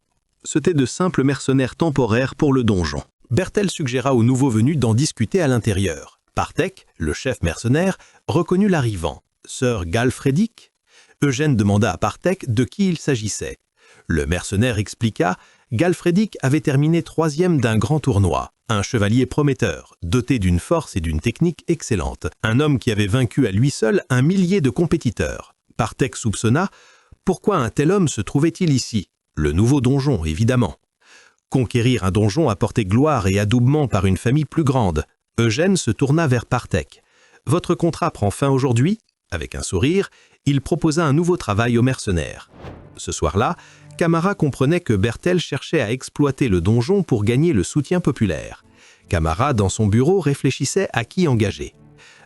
C'étaient de simples mercenaires temporaires pour le donjon. Bertel suggéra aux nouveaux venus d'en discuter à l'intérieur. Partec, le chef mercenaire, reconnut l'arrivant. Sir Galfredic. Eugène demanda à Partec de qui il s'agissait. Le mercenaire expliqua: Galfredic avait terminé 3e d'un grand tournoi. Un chevalier prometteur, doté d'une force et d'une technique excellentes. Un homme qui avait vaincu à lui seul 1 millier de compétiteurs. Partec soupçonna: pourquoi un tel homme se trouvait-il ici? Le nouveau donjon, évidemment. Conquérir un donjon apportait gloire et adoubement par une famille plus grande. Eugène se tourna vers Partec. « Votre contrat prend fin aujourd'hui ?» Avec un sourire, il proposa un nouveau travail aux mercenaires. Ce soir-là, Camara comprenait que Bertel cherchait à exploiter le donjon pour gagner le soutien populaire. Camara, dans son bureau, réfléchissait à qui engager.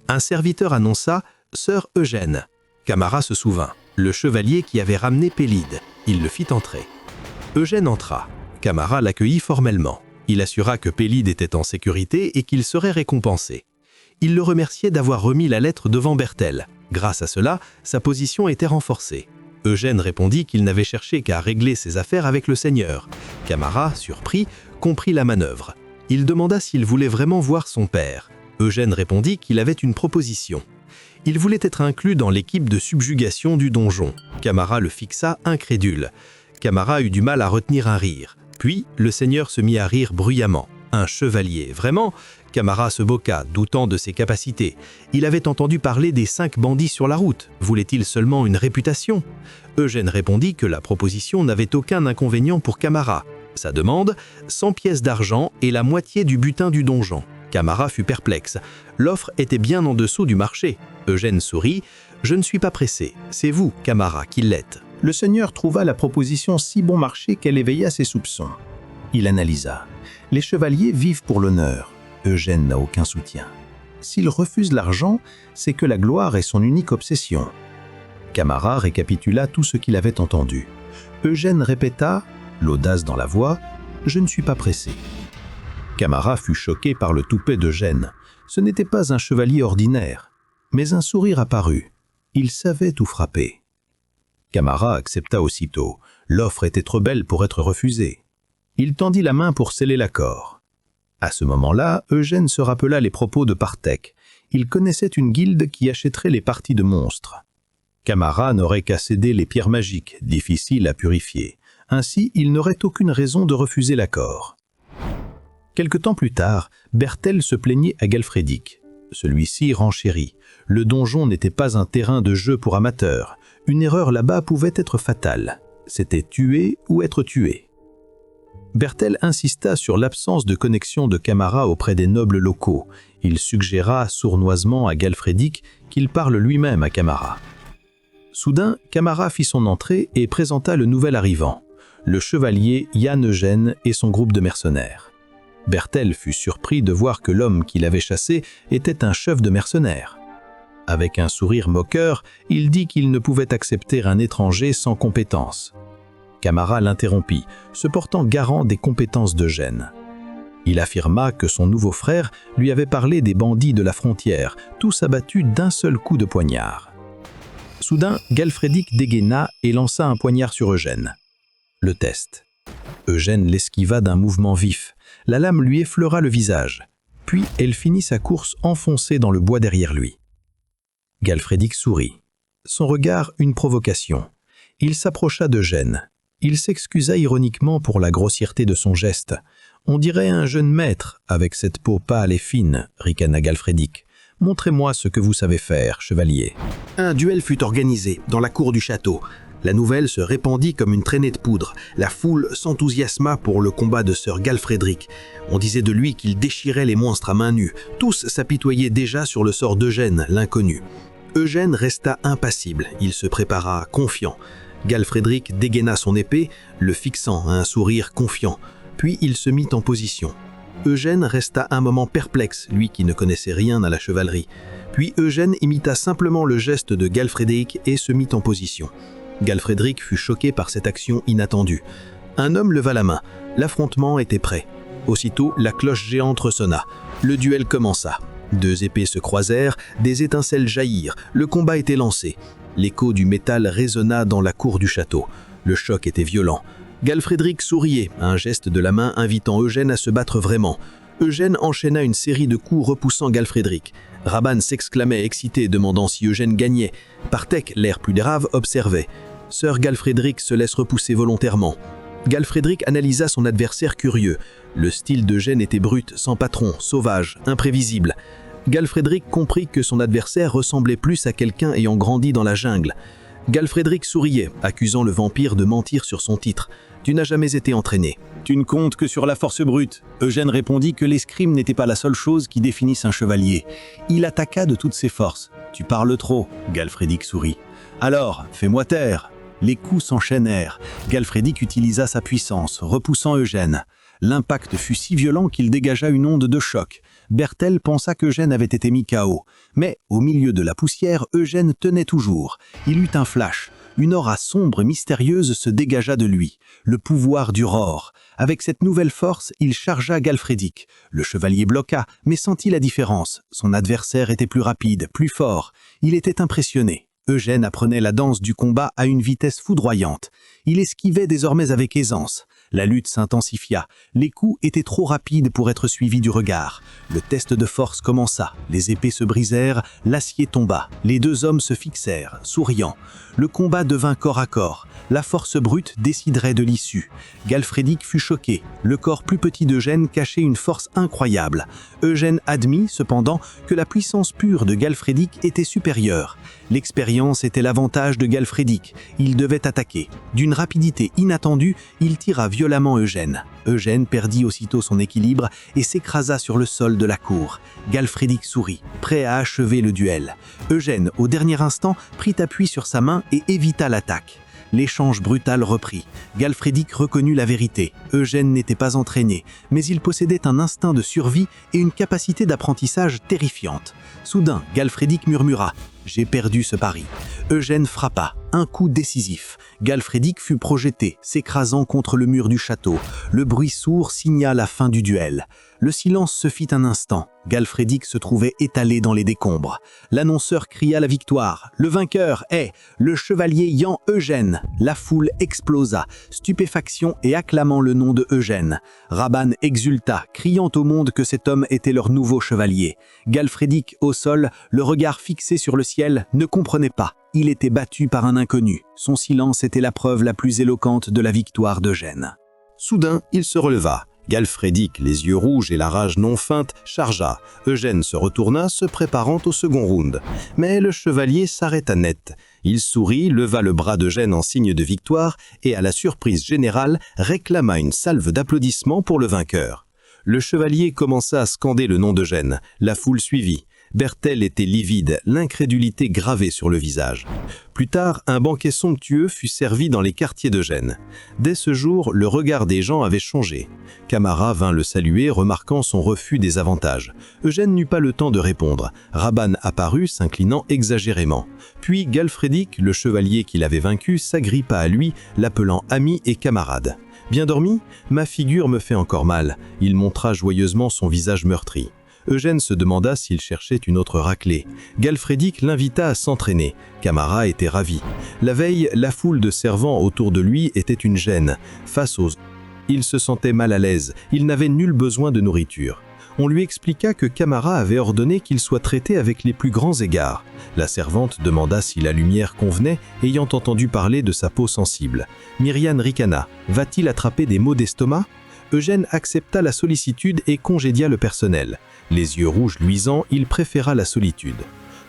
Un serviteur annonça « Sir Eugène ». Camara se souvint, le chevalier qui avait ramené Pélide. Il le fit entrer. Eugène entra. Camara l'accueillit formellement. Il assura que Pélide était en sécurité et qu'il serait récompensé. Il le remerciait d'avoir remis la lettre devant Bertel. Grâce à cela, sa position était renforcée. Eugène répondit qu'il n'avait cherché qu'à régler ses affaires avec le seigneur. Camara, surpris, comprit la manœuvre. Il demanda s'il voulait vraiment voir son père. Eugène répondit qu'il avait une proposition. Il voulait être inclus dans l'équipe de subjugation du donjon. Camara le fixa incrédule. Camara eut du mal à retenir un rire. Puis, le seigneur se mit à rire bruyamment. Un chevalier, vraiment? Camara se moqua, doutant de ses capacités. Il avait entendu parler des 5 bandits sur la route. Voulait-il seulement une réputation? Eugène répondit que la proposition n'avait aucun inconvénient pour Camara. Sa demande, 100 pièces d'argent et la moitié du butin du donjon. Camara fut perplexe. L'offre était bien en dessous du marché. Eugène sourit. « Je ne suis pas pressé. C'est vous, Camara, qui l'êtes. » Le seigneur trouva la proposition si bon marché qu'elle éveilla ses soupçons. Il analysa. Les chevaliers vivent pour l'honneur. Eugène n'a aucun soutien. S'il refuse l'argent, c'est que la gloire est son unique obsession. Camara récapitula tout ce qu'il avait entendu. Eugène répéta, l'audace dans la voix, « Je ne suis pas pressé ». Camara fut choqué par le toupet d'Eugène. Ce n'était pas un chevalier ordinaire, mais un sourire apparut. Il savait où frapper. Camara accepta aussitôt. L'offre était trop belle pour être refusée. Il tendit la main pour sceller l'accord. À ce moment-là, Eugène se rappela les propos de Partec. Il connaissait une guilde qui achèterait les parties de monstres. Camara n'aurait qu'à céder les pierres magiques, difficiles à purifier. Ainsi, il n'aurait aucune raison de refuser l'accord. Quelque temps plus tard, Bertel se plaignait à Galfredic. Celui-ci renchérit. Le donjon n'était pas un terrain de jeu pour amateurs. Une erreur là-bas pouvait être fatale. C'était tuer ou être tué. Bertel insista sur l'absence de connexion de Camara auprès des nobles locaux. Il suggéra sournoisement à Galfredic qu'il parle lui-même à Camara. Soudain, Camara fit son entrée et présenta le nouvel arrivant, le chevalier Yann Eugène et son groupe de mercenaires. Bertel fut surpris de voir que l'homme qu'il avait chassé était un chef de mercenaires. Avec un sourire moqueur, il dit qu'il ne pouvait accepter un étranger sans compétences. Camara l'interrompit, se portant garant des compétences d'Eugène. Il affirma que son nouveau frère lui avait parlé des bandits de la frontière, tous abattus d'un seul coup de poignard. Soudain, Galfredic dégaina et lança un poignard sur Eugène. Le test. Eugène l'esquiva d'un mouvement vif. La lame lui effleura le visage. Puis elle finit sa course enfoncée dans le bois derrière lui. Galfrédic sourit. Son regard une provocation. Il s'approcha d'Eugène. Il s'excusa ironiquement pour la grossièreté de son geste. On dirait un jeune maître, avec cette peau pâle et fine, ricana Galfrédic. Montrez-moi ce que vous savez faire, chevalier. Un duel fut organisé dans la cour du château. La nouvelle se répandit comme une traînée de poudre. La foule s'enthousiasma pour le combat de Sir Galfrédic. On disait de lui qu'il déchirait les monstres à main nue. Tous s'apitoyaient déjà sur le sort d'Eugène, l'inconnu. Eugène resta impassible. Il se prépara confiant. Galfrédic dégaina son épée, le fixant à un sourire confiant. Puis il se mit en position. Eugène resta un moment perplexe, lui qui ne connaissait rien à la chevalerie. Puis Eugène imita simplement le geste de Galfrédic et se mit en position. Galfrédic fut choqué par cette action inattendue. Un homme leva la main. L'affrontement était prêt. Aussitôt, la cloche géante ressonna. Le duel commença. Deux épées se croisèrent, des étincelles jaillirent. Le combat était lancé. L'écho du métal résonna dans la cour du château. Le choc était violent. Galfrédic souriait, un geste de la main invitant Eugène à se battre vraiment. Eugène enchaîna une série de coups repoussant Galfrédic. Rabanne s'exclamait excité, demandant si Eugène gagnait. Partek, l'air plus grave, observait. Sir Galfrédic se laisse repousser volontairement. Galfrédic analysa son adversaire curieux. Le style d'Eugène était brut, sans patron, sauvage, imprévisible. Galfrédic comprit que son adversaire ressemblait plus à quelqu'un ayant grandi dans la jungle. Galfrédic souriait, accusant le vampire de mentir sur son titre. « Tu n'as jamais été entraîné. » « Tu ne comptes que sur la force brute. » Eugène répondit que l'escrime n'était pas la seule chose qui définisse un chevalier. Il attaqua de toutes ses forces. « Tu parles trop. » Galfrédic sourit. « Alors, fais-moi taire. » Les coups s'enchaînèrent. Galfrédic utilisa sa puissance, repoussant Eugène. L'impact fut si violent qu'il dégagea une onde de choc. Berthel pensa qu'Eugène avait été mis KO. Mais, au milieu de la poussière, Eugène tenait toujours. Il eut un flash. Une aura sombre et mystérieuse se dégagea de lui. Le pouvoir du Rohr. Avec cette nouvelle force, il chargea Galfrédic. Le chevalier bloqua, mais sentit la différence. Son adversaire était plus rapide, plus fort. Il était impressionné. Eugène apprenait la danse du combat à une vitesse foudroyante. Il esquivait désormais avec aisance. La lutte s'intensifia. Les coups étaient trop rapides pour être suivis du regard. Le test de force commença. Les épées se brisèrent, l'acier tomba. Les deux hommes se fixèrent, souriant. Le combat devint corps à corps. La force brute déciderait de l'issue. Galfrédic fut choqué. Le corps plus petit d'Eugène cachait une force incroyable. Eugène admit, cependant, que la puissance pure de Galfrédic était supérieure. L'expérience était l'avantage de Galfrédic. Il devait attaquer. D'une rapidité inattendue, il tira violemment Eugène. Eugène perdit aussitôt son équilibre et s'écrasa sur le sol de la cour. Galfrédic sourit, prêt à achever le duel. Eugène, au dernier instant, prit appui sur sa main et évita l'attaque. L'échange brutal reprit. Galfrédic reconnut la vérité. Eugène n'était pas entraîné, mais il possédait un instinct de survie et une capacité d'apprentissage terrifiante. Soudain, Galfrédic murmura « J'ai perdu ce pari ». Eugène frappa, un coup décisif. Galfrédic fut projeté, s'écrasant contre le mur du château. Le bruit sourd signa la fin du duel. Le silence se fit un instant. Galfrédic se trouvait étalé dans les décombres. L'annonceur cria la victoire. Le vainqueur est le chevalier Yan Eugène. La foule explosa, stupéfaction et acclamant le nom de Eugène. Rabanne exulta, criant au monde que cet homme était leur nouveau chevalier. Galfrédic, au sol, le regard fixé sur le ciel, ne comprenait pas. Il était battu par un inconnu. Son silence était la preuve la plus éloquente de la victoire d'Eugène. Soudain, il se releva. Galfrédic, les yeux rouges et la rage non feinte, chargea. Eugène se retourna, se préparant au second round. Mais le chevalier s'arrêta net. Il sourit, leva le bras d'Eugène en signe de victoire et, à la surprise générale, réclama une salve d'applaudissements pour le vainqueur. Le chevalier commença à scander le nom d'Eugène. La foule suivit. Berthel était livide, l'incrédulité gravée sur le visage. Plus tard, un banquet somptueux fut servi dans les quartiers d'Eugène. Dès ce jour, le regard des gens avait changé. Camara vint le saluer, remarquant son refus des avantages. Eugène n'eut pas le temps de répondre. Rabanne apparut, s'inclinant exagérément. Puis Galfrédic, le chevalier qui l'avait vaincu, s'agrippa à lui, l'appelant ami et camarade. « Bien dormi ? Ma figure me fait encore mal. » Il montra joyeusement son visage meurtri. Eugène se demanda s'il cherchait une autre raclée. Galfrédic l'invita à s'entraîner. Camara était ravi. La veille, la foule de servants autour de lui était une gêne. Face aux Il se sentait mal à l'aise, il n'avait nul besoin de nourriture. On lui expliqua que Camara avait ordonné qu'il soit traité avec les plus grands égards. La servante demanda si la lumière convenait, ayant entendu parler de sa peau sensible. Myriane ricana. Va-t-il attraper des maux d'estomac? Eugène accepta la sollicitude et congédia le personnel. Les yeux rouges luisants, il préféra la solitude.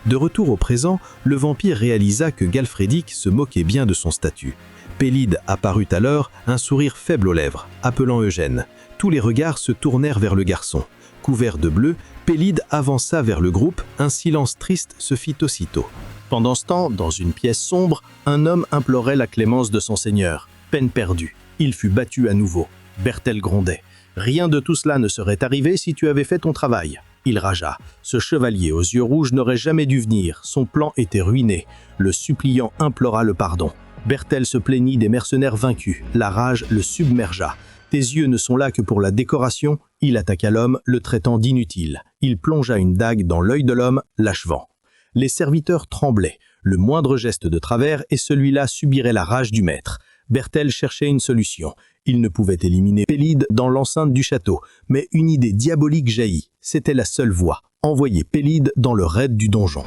De retour au présent, le vampire réalisa que Galfrédic se moquait bien de son statut. Pélide apparut alors, un sourire faible aux lèvres, appelant Eugène. Tous les regards se tournèrent vers le garçon. Couvert de bleu, Pélide avança vers le groupe, un silence triste se fit aussitôt. Pendant ce temps, dans une pièce sombre, un homme implorait la clémence de son seigneur. Peine perdue, il fut battu à nouveau. Bertel grondait. « Rien de tout cela ne serait arrivé si tu avais fait ton travail. » Il ragea. Ce chevalier aux yeux rouges n'aurait jamais dû venir, son plan était ruiné. Le suppliant implora le pardon. Bertel se plaignit des mercenaires vaincus, la rage le submergea. « Tes yeux ne sont là que pour la décoration ?» Il attaqua l'homme, le traitant d'inutile. Il plongea une dague dans l'œil de l'homme, l'achevant. Les serviteurs tremblaient. Le moindre geste de travers et celui-là subirait la rage du maître. Bertel cherchait une solution. Il ne pouvait éliminer Pélide dans l'enceinte du château, mais une idée diabolique jaillit. C'était la seule voie, envoyer Pélide dans le raid du donjon.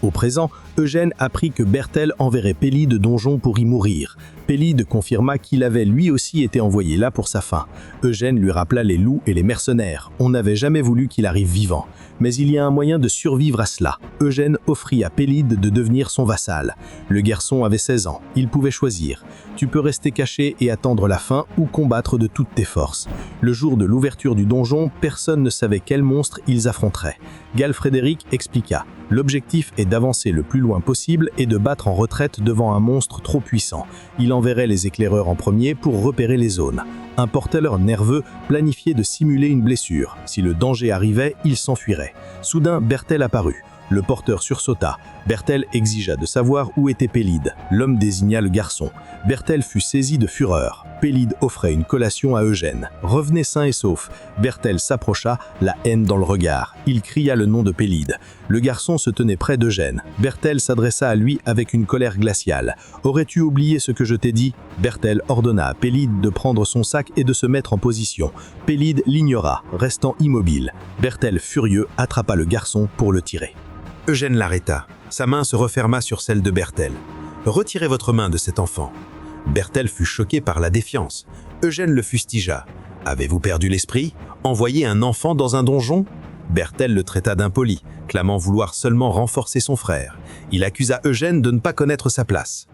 Au présent, Eugène apprit que Bertel enverrait Pélide donjon pour y mourir. Pélide confirma qu'il avait lui aussi été envoyé là pour sa fin. Eugène lui rappela les loups et les mercenaires. On n'avait jamais voulu qu'il arrive vivant. Mais il y a un moyen de survivre à cela. Eugène offrit à Pélide de devenir son vassal. Le garçon avait 16 ans. Il pouvait choisir. Tu peux rester caché et attendre la fin ou combattre de toutes tes forces. Le jour de l'ouverture du donjon, personne ne savait quel monstre ils affronteraient. Galfrédéric expliqua. L'objectif est d'avancer le plus loin possible et de battre en retraite devant un monstre trop puissant. Il enverrait les éclaireurs en premier pour repérer les zones. Un porteur nerveux planifiait de simuler une blessure. Si le danger arrivait, il s'enfuirait. Soudain, Bertel apparut. Le porteur sursauta. Bertel exigea de savoir où était Pélide. L'homme désigna le garçon. Bertel fut saisi de fureur. Pélide offrait une collation à Eugène. Revenez sain et sauf. Bertel s'approcha, la haine dans le regard. Il cria le nom de Pélide. Le garçon se tenait près d'Eugène. Bertel s'adressa à lui avec une colère glaciale. « Aurais-tu oublié ce que je t'ai dit ?» Bertel ordonna à Pélide de prendre son sac et de se mettre en position. Pélide l'ignora, restant immobile. Bertel, furieux, attrapa le garçon pour le tirer. Eugène l'arrêta. Sa main se referma sur celle de Bertel. « Retirez votre main de cet enfant. » Bertel fut choqué par la défiance. Eugène le fustigea. « Avez-vous perdu l'esprit? Envoyer un enfant dans un donjon ?» Bertel le traita d'impoli, clamant vouloir seulement renforcer son frère. Il accusa Eugène de ne pas connaître sa place.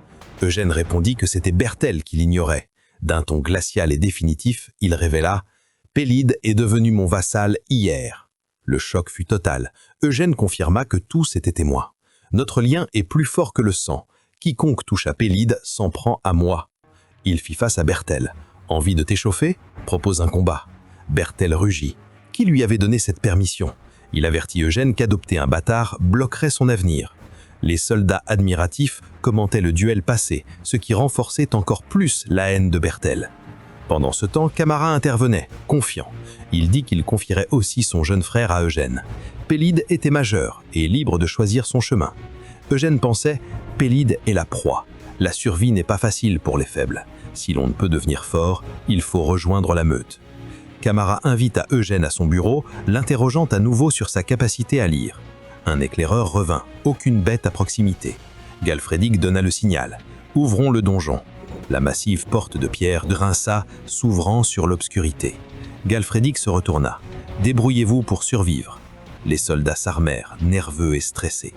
Eugène répondit que c'était Bertel qui l'ignorait. D'un ton glacial et définitif, il révéla « Pélide est devenu mon vassal hier. » Le choc fut total. Eugène confirma que tous étaient témoins. « Notre lien est plus fort que le sang. Quiconque touche à Pélide s'en prend à moi. » Il fit face à Bertel. « Envie de t'échauffer ? Propose un combat. » Bertel rugit. Qui lui avait donné cette permission? Il avertit Eugène qu'adopter un bâtard bloquerait son avenir. Les soldats admiratifs commentaient le duel passé, ce qui renforçait encore plus la haine de Bertel. Pendant ce temps, Camara intervenait, confiant. Il dit qu'il confierait aussi son jeune frère à Eugène. Pélide était majeur et libre de choisir son chemin. Eugène pensait « Pélide est la proie. La survie n'est pas facile pour les faibles. Si l'on ne peut devenir fort, il faut rejoindre la meute. » Camara invita Eugène à son bureau, l'interrogeant à nouveau sur sa capacité à lire. Un éclaireur revint, aucune bête à proximité. Galfrédic donna le signal. « Ouvrons le donjon. » La massive porte de pierre grinça, s'ouvrant sur l'obscurité. Galfrédic se retourna. « Débrouillez-vous pour survivre. » Les soldats s'armèrent, nerveux et stressés.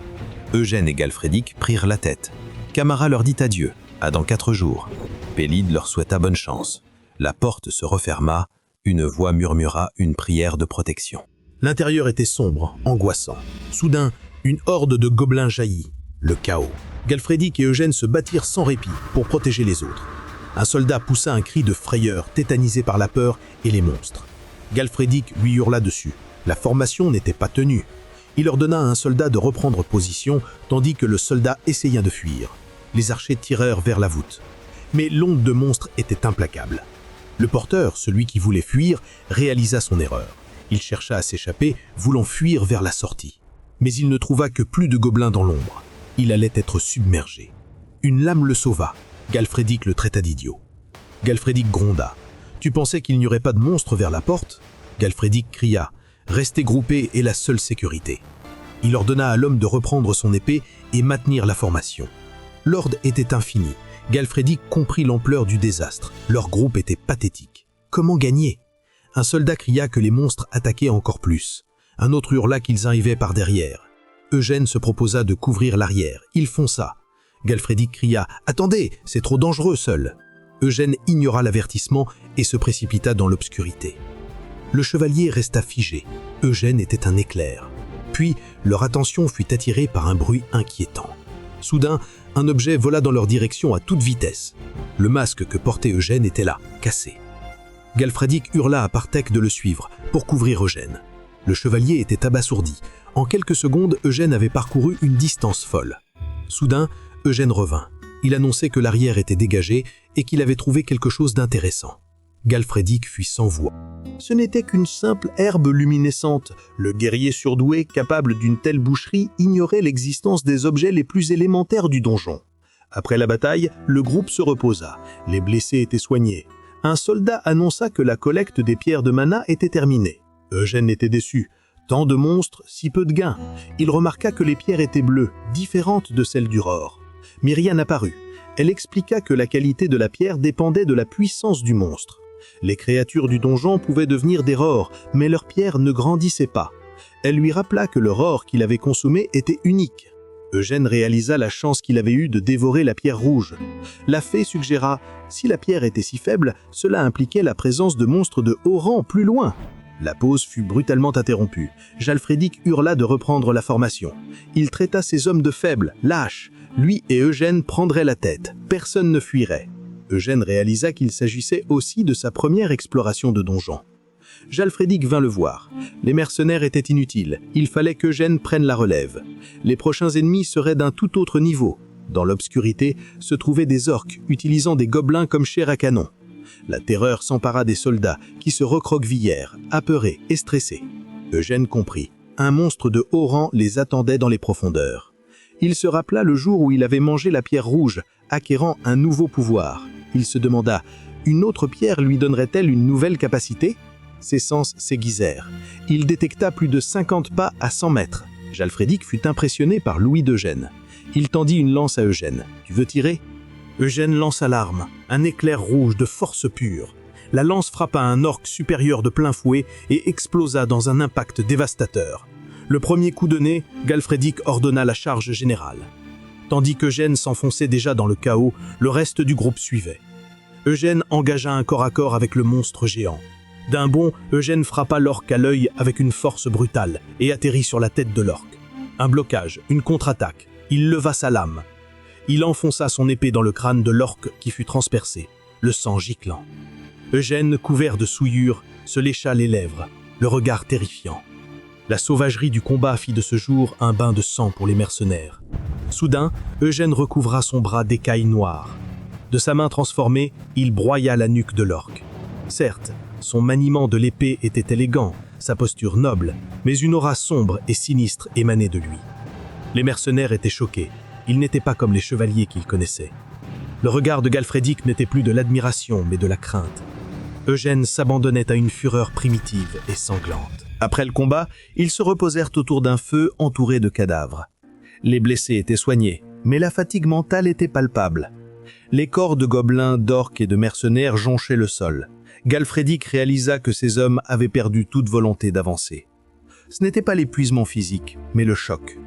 Eugène et Galfrédic prirent la tête. Camara leur dit adieu, à dans 4 jours. Pélide leur souhaita bonne chance. La porte se referma, une voix murmura une prière de protection. L'intérieur était sombre, angoissant. Soudain, une horde de gobelins jaillit. Le chaos. Galfrédic et Eugène se battirent sans répit pour protéger les autres. Un soldat poussa un cri de frayeur, tétanisé par la peur et les monstres. Galfrédic lui hurla dessus. La formation n'était pas tenue. Il ordonna à un soldat de reprendre position, tandis que le soldat essaya de fuir. Les archers tirèrent vers la voûte. Mais l'onde de monstres était implacable. Le porteur, celui qui voulait fuir, réalisa son erreur. Il chercha à s'échapper, voulant fuir vers la sortie. Mais il ne trouva que plus de gobelins dans l'ombre. Il allait être submergé. Une lame le sauva. Galfrédic le traita d'idiot. Galfrédic gronda. Tu pensais qu'il n'y aurait pas de monstre vers la porte ?» Galfredic cria. « Rester groupé est la seule sécurité. » Il ordonna à l'homme de reprendre son épée et maintenir la formation. L'ordre était infini. Galfredic comprit l'ampleur du désastre. Leur groupe était pathétique. Comment gagner? Un soldat cria que les monstres attaquaient encore plus. Un autre hurla qu'ils arrivaient par derrière. Eugène se proposa de couvrir l'arrière. Il fonça. Galfredic cria « Attendez, c'est trop dangereux seul !» Eugène ignora l'avertissement et se précipita dans l'obscurité. Le chevalier resta figé. Eugène était un éclair. Puis, leur attention fut attirée par un bruit inquiétant. Soudain, un objet vola dans leur direction à toute vitesse. Le masque que portait Eugène était là, cassé. Galfredic hurla à Partec de le suivre, pour couvrir Eugène. Le chevalier était abasourdi. En quelques secondes, Eugène avait parcouru une distance folle. Soudain, Eugène revint. Il annonçait que l'arrière était dégagé et qu'il avait trouvé quelque chose d'intéressant. Galfredic fut sans voix. Ce n'était qu'une simple herbe luminescente. Le guerrier surdoué, capable d'une telle boucherie, ignorait l'existence des objets les plus élémentaires du donjon. Après la bataille, le groupe se reposa. Les blessés étaient soignés. Un soldat annonça que la collecte des pierres de mana était terminée. Eugène était déçu. Tant de monstres, si peu de gains. Il remarqua que les pierres étaient bleues, différentes de celles du Ror. Myriane apparut. Elle expliqua que la qualité de la pierre dépendait de la puissance du monstre. Les créatures du donjon pouvaient devenir des Rors, mais leurs pierres ne grandissaient pas. Elle lui rappela que le Ror qu'il avait consommé était unique. Eugène réalisa la chance qu'il avait eue de dévorer la pierre rouge. La fée suggéra « Si la pierre était si faible, cela impliquait la présence de monstres de haut rang plus loin ». La pause fut brutalement interrompue. Galfredic hurla de reprendre la formation. Il traita ses hommes de faibles, lâches. Lui et Eugène prendraient la tête. Personne ne fuirait. Eugène réalisa qu'il s'agissait aussi de sa première exploration de donjon. Galfredic vint le voir. Les mercenaires étaient inutiles. Il fallait qu'Eugène prenne la relève. Les prochains ennemis seraient d'un tout autre niveau. Dans l'obscurité se trouvaient des orques utilisant des gobelins comme chair à canon. La terreur s'empara des soldats qui se recroquevillèrent, apeurés et stressés. Eugène comprit. Un monstre de haut rang les attendait dans les profondeurs. Il se rappela le jour où il avait mangé la pierre rouge, acquérant un nouveau pouvoir. Il se demanda, une autre pierre lui donnerait-elle une nouvelle capacité? Ses sens s'aiguisèrent. Il détecta plus de 50 pas à 100 mètres. Galfredic fut impressionné par l'ouïe d'Eugène. Il tendit une lance à Eugène. « Tu veux tirer ?» Eugène lança l'arme, un éclair rouge de force pure. La lance frappa un orque supérieur de plein fouet et explosa dans un impact dévastateur. Le premier coup donné, Galfredic ordonna la charge générale. Tandis qu'Eugène s'enfonçait déjà dans le chaos, le reste du groupe suivait. Eugène engagea un corps à corps avec le monstre géant. D'un bond, Eugène frappa l'orque à l'œil avec une force brutale et atterrit sur la tête de l'orque. Un blocage, une contre-attaque. Il leva sa lame. Il enfonça son épée dans le crâne de l'orque qui fut transpercé, le sang giclant. Eugène, couvert de souillures, se lécha les lèvres, le regard terrifiant. La sauvagerie du combat fit de ce jour un bain de sang pour les mercenaires. Soudain, Eugène recouvra son bras d'écailles noires. De sa main transformée, il broya la nuque de l'orque. Certes, son maniement de l'épée était élégant, sa posture noble, mais une aura sombre et sinistre émanait de lui. Les mercenaires étaient choqués. Ils n'étaient pas comme les chevaliers qu'ils connaissaient. Le regard de Galfredic n'était plus de l'admiration, mais de la crainte. Eugène s'abandonnait à une fureur primitive et sanglante. Après le combat, ils se reposèrent autour d'un feu entouré de cadavres. Les blessés étaient soignés, mais la fatigue mentale était palpable. Les corps de gobelins, d'orques et de mercenaires jonchaient le sol. Galfredic réalisa que ces hommes avaient perdu toute volonté d'avancer. Ce n'était pas l'épuisement physique, mais le choc.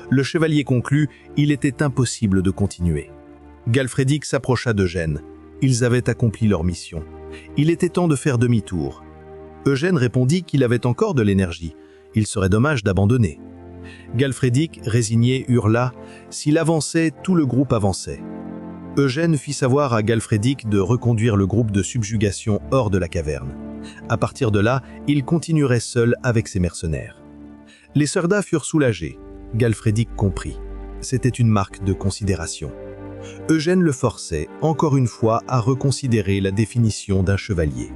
Le chevalier conclut, il était impossible de continuer. Galfredic s'approcha d'Eugène. Ils avaient accompli leur mission. Il était temps de faire demi-tour. Eugène répondit qu'il avait encore de l'énergie. Il serait dommage d'abandonner. Galfredic, résigné, hurla « S'il avançait, tout le groupe avançait ». Eugène fit savoir à Galfredic de reconduire le groupe de subjugation hors de la caverne. À partir de là, il continuerait seul avec ses mercenaires. Les soldats furent soulagés. Galfredic comprit. C'était une marque de considération. Eugène le forçait, encore une fois, à reconsidérer la définition d'un chevalier.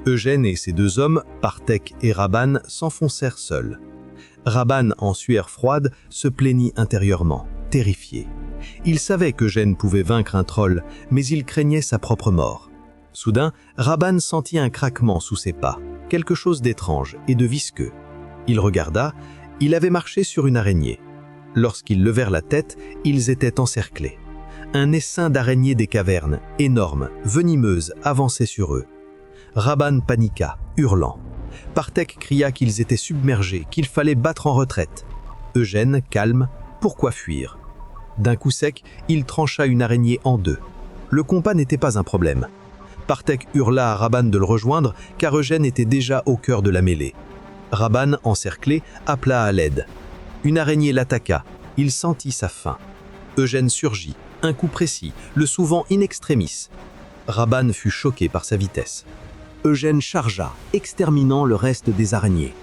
Eugène et ses deux hommes, Partec et Rabanne, s'enfoncèrent seuls. Rabanne, en sueur froide, se plaignit intérieurement, terrifié. Il savait qu'Eugène pouvait vaincre un troll, mais il craignait sa propre mort. Soudain, Raban sentit un craquement sous ses pas, quelque chose d'étrange et de visqueux. Il regarda, il avait marché sur une araignée. Lorsqu'ils levèrent la tête, ils étaient encerclés. Un essaim d'araignées des cavernes, énorme, venimeuse, avançait sur eux. Raban paniqua, hurlant. Parthek cria qu'ils étaient submergés, qu'il fallait battre en retraite. Eugène, calme, pourquoi fuir? D'un coup sec, il trancha une araignée en deux. Le compas n'était pas un problème. Parthek hurla à Raban de le rejoindre, car Eugène était déjà au cœur de la mêlée. Raban, encerclé, appela à l'aide. Une araignée l'attaqua, il sentit sa faim. Eugène surgit, un coup précis, le souvent in extremis. Raban fut choqué par sa vitesse. Eugène chargea, exterminant le reste des araignées.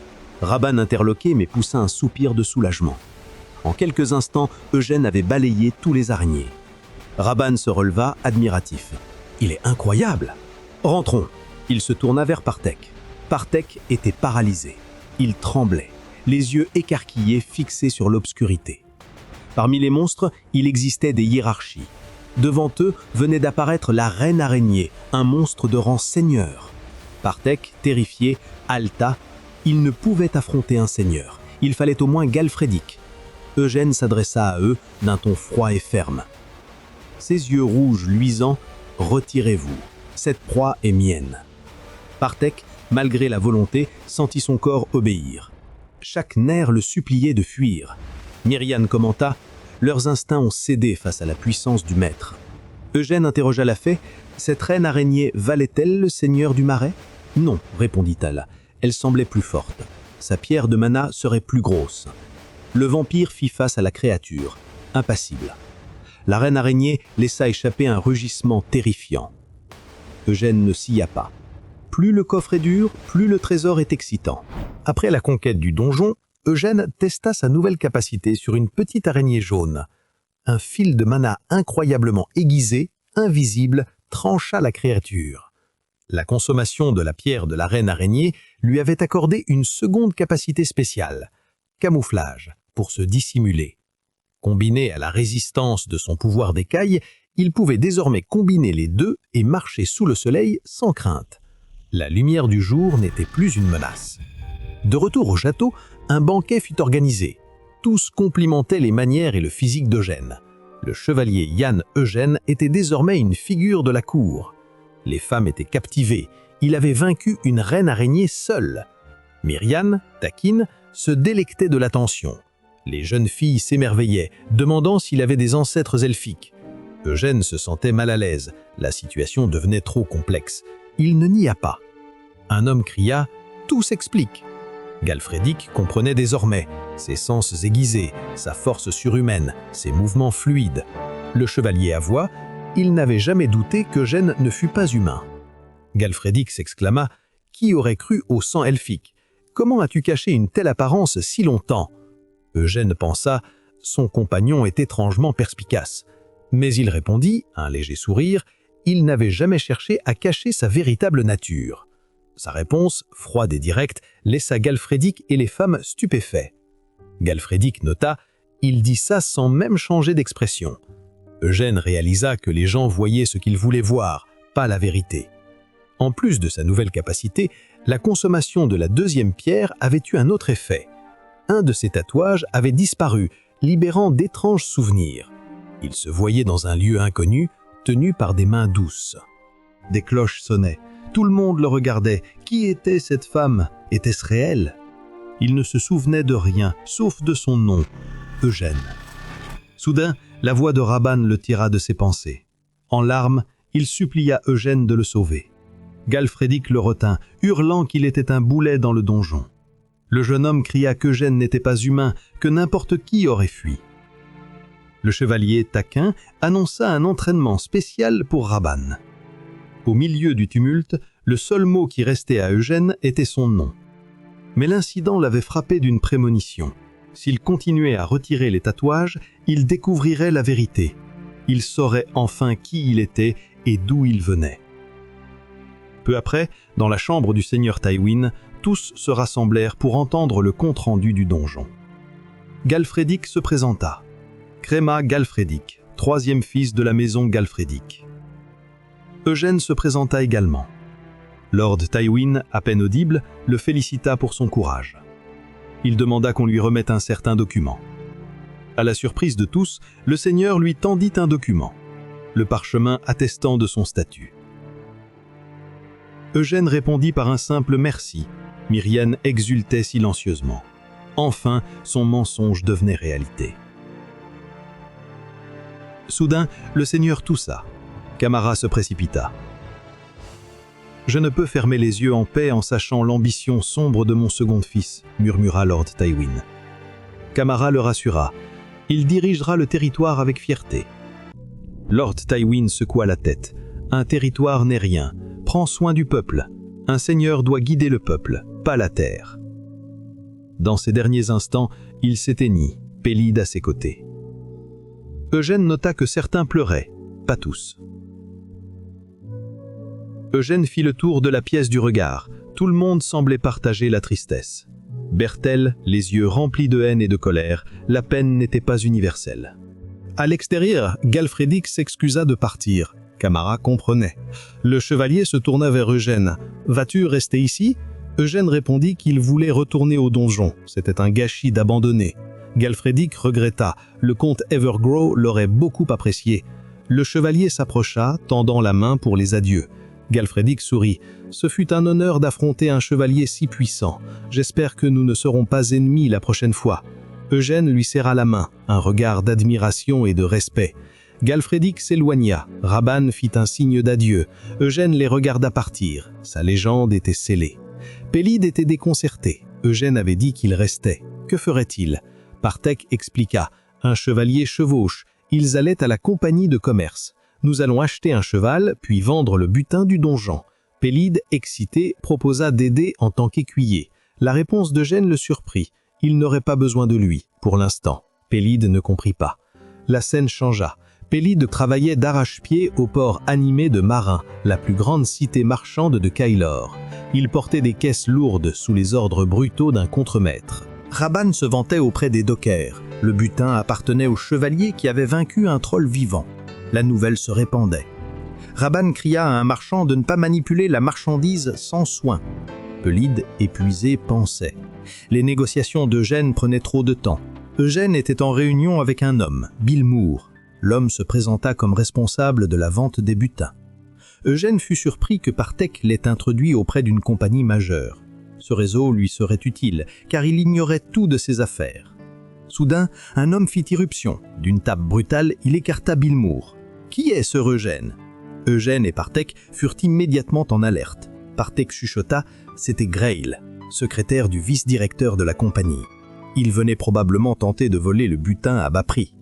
Raban interloqué mais poussa un soupir de soulagement. En quelques instants, Eugène avait balayé tous les araignées. Raban se releva, admiratif. « Il est incroyable !» « Rentrons !» Il se tourna vers Parthek. Parthek était paralysé. Il tremblait, les yeux écarquillés fixés sur l'obscurité. Parmi les monstres, il existait des hiérarchies. Devant eux venait d'apparaître la reine araignée, un monstre de rang seigneur. Parthek, terrifié, haleta. Il ne pouvait affronter un seigneur. Il fallait au moins Galfrédic. Eugène s'adressa à eux d'un ton froid et ferme. Ses yeux rouges luisants, « Retirez-vous, cette proie est mienne. » Parthek, malgré la volonté, sentit son corps obéir. Chaque nerf le suppliait de fuir. Myriane commenta « Leurs instincts ont cédé face à la puissance du maître. » Eugène interrogea la fée « Cette reine araignée valait-elle le seigneur du marais ?»« Non, répondit-elle. Elle semblait plus forte. Sa pierre de mana serait plus grosse. » Le vampire fit face à la créature, impassible. La reine araignée laissa échapper un rugissement terrifiant. Eugène ne scia pas. Plus le coffre est dur, plus le trésor est excitant. Après la conquête du donjon, Eugène testa sa nouvelle capacité sur une petite araignée jaune. Un fil de mana incroyablement aiguisé, invisible, trancha la créature. La consommation de la pierre de la reine araignée lui avait accordé une seconde capacité spéciale, camouflage, pour se dissimuler. Combiné à la résistance de son pouvoir d'écaille, il pouvait désormais combiner les deux et marcher sous le soleil sans crainte. La lumière du jour n'était plus une menace. De retour au château, un banquet fut organisé. Tous complimentaient les manières et le physique d'Eugène. Le chevalier Yann Eugène était désormais une figure de la cour. Les femmes étaient captivées. Il avait vaincu une reine araignée seule. Myriane, taquine, se délectait de l'attention. Les jeunes filles s'émerveillaient, demandant s'il avait des ancêtres elfiques. Eugène se sentait mal à l'aise, la situation devenait trop complexe. Il ne nia pas. Un homme cria « Tout s'explique !» Galfrédic comprenait désormais, ses sens aiguisés, sa force surhumaine, ses mouvements fluides. Le chevalier avoua, il n'avait jamais douté qu'Eugène ne fût pas humain. Galfrédic s'exclama « Qui aurait cru au sang elfique? Comment as-tu caché une telle apparence si longtemps ?» Eugène pensa, son compagnon est étrangement perspicace. Mais il répondit, un léger sourire, il n'avait jamais cherché à cacher sa véritable nature. Sa réponse, froide et directe, laissa Galfrédic et les femmes stupéfaits. Galfrédic nota, il dit ça sans même changer d'expression. Eugène réalisa que les gens voyaient ce qu'ils voulaient voir, pas la vérité. En plus de sa nouvelle capacité, la consommation de la deuxième pierre avait eu un autre effet. Un de ses tatouages avait disparu, libérant d'étranges souvenirs. Il se voyait dans un lieu inconnu, tenu par des mains douces. Des cloches sonnaient. Tout le monde le regardait. Qui était cette femme? Était-ce réel? Il ne se souvenait de rien, sauf de son nom, Eugène. Soudain, la voix de Raban le tira de ses pensées. En larmes, il supplia Eugène de le sauver. Galfrédic le retint, hurlant qu'il était un boulet dans le donjon. Le jeune homme cria qu'Eugène n'était pas humain, que n'importe qui aurait fui. Le chevalier taquin annonça un entraînement spécial pour Raban. Au milieu du tumulte, le seul mot qui restait à Eugène était son nom. Mais l'incident l'avait frappé d'une prémonition. S'il continuait à retirer les tatouages, il découvrirait la vérité. Il saurait enfin qui il était et d'où il venait. Peu après, dans la chambre du seigneur Tywin, tous se rassemblèrent pour entendre le compte-rendu du donjon. Galfrédic se présenta. Créma Galfrédic, troisième fils de la maison Galfrédic. Eugène se présenta également. Lord Tywin, à peine audible, le félicita pour son courage. Il demanda qu'on lui remette un certain document. À la surprise de tous, le seigneur lui tendit un document, le parchemin attestant de son statut. Eugène répondit par un simple merci. Myriane exultait silencieusement. Enfin, son mensonge devenait réalité. Soudain, le seigneur toussa. Camara se précipita. « Je ne peux fermer les yeux en paix en sachant l'ambition sombre de mon second fils, » murmura Lord Tywin. Camara le rassura. « Il dirigera le territoire avec fierté. » Lord Tywin secoua la tête. « Un territoire n'est rien. Prends soin du peuple. Un seigneur doit guider le peuple, pas la terre. » Dans ces derniers instants, il s'éteignit, Pélide à ses côtés. Eugène nota que certains pleuraient, pas tous. Eugène fit le tour de la pièce du regard. Tout le monde semblait partager la tristesse. Berthel, les yeux remplis de haine et de colère, la peine n'était pas universelle. À l'extérieur, Galfrédic s'excusa de partir. Camara comprenait. Le chevalier se tourna vers Eugène. « Vas-tu rester ici ?» Eugène répondit qu'il voulait retourner au donjon. C'était un gâchis d'abandonner. Galfrédic regretta. Le comte Evergrow l'aurait beaucoup apprécié. Le chevalier s'approcha, tendant la main pour les adieux. Galfrédic sourit. « Ce fut un honneur d'affronter un chevalier si puissant. J'espère que nous ne serons pas ennemis la prochaine fois. » Eugène lui serra la main, un regard d'admiration et de respect. Galfrédic s'éloigna. Rabanne fit un signe d'adieu. Eugène les regarda partir. Sa légende était scellée. Pélide était déconcerté. Eugène avait dit qu'il restait. Que ferait-il? Partec expliqua. Un chevalier chevauche. Ils allaient à la compagnie de commerce. Nous allons acheter un cheval, puis vendre le butin du donjon. Pélide, excité, proposa d'aider en tant qu'écuyer. La réponse d'Eugène le surprit. Il n'aurait pas besoin de lui, pour l'instant. Pélide ne comprit pas. La scène changea. Pélide travaillait d'arrache-pied au port animé de Marin, la plus grande cité marchande de Kailor. Il portait des caisses lourdes sous les ordres brutaux d'un contremaître. Rabanne se vantait auprès des dockers. Le butin appartenait au chevalier qui avait vaincu un troll vivant. La nouvelle se répandait. Rabanne cria à un marchand de ne pas manipuler la marchandise sans soin. Pélide, épuisé, pensait. Les négociations d'Eugène prenaient trop de temps. Eugène était en réunion avec un homme, Bill Moore. L'homme se présenta comme responsable de la vente des butins. Eugène fut surpris que Partec l'ait introduit auprès d'une compagnie majeure. Ce réseau lui serait utile, car il ignorait tout de ses affaires. Soudain, un homme fit irruption. D'une tape brutale, il écarta Bill Moore. « Qui est ce Eugène ?» Eugène et Partec furent immédiatement en alerte. Partec chuchota, c'était Grail, secrétaire du vice-directeur de la compagnie. Il venait probablement tenter de voler le butin à bas prix.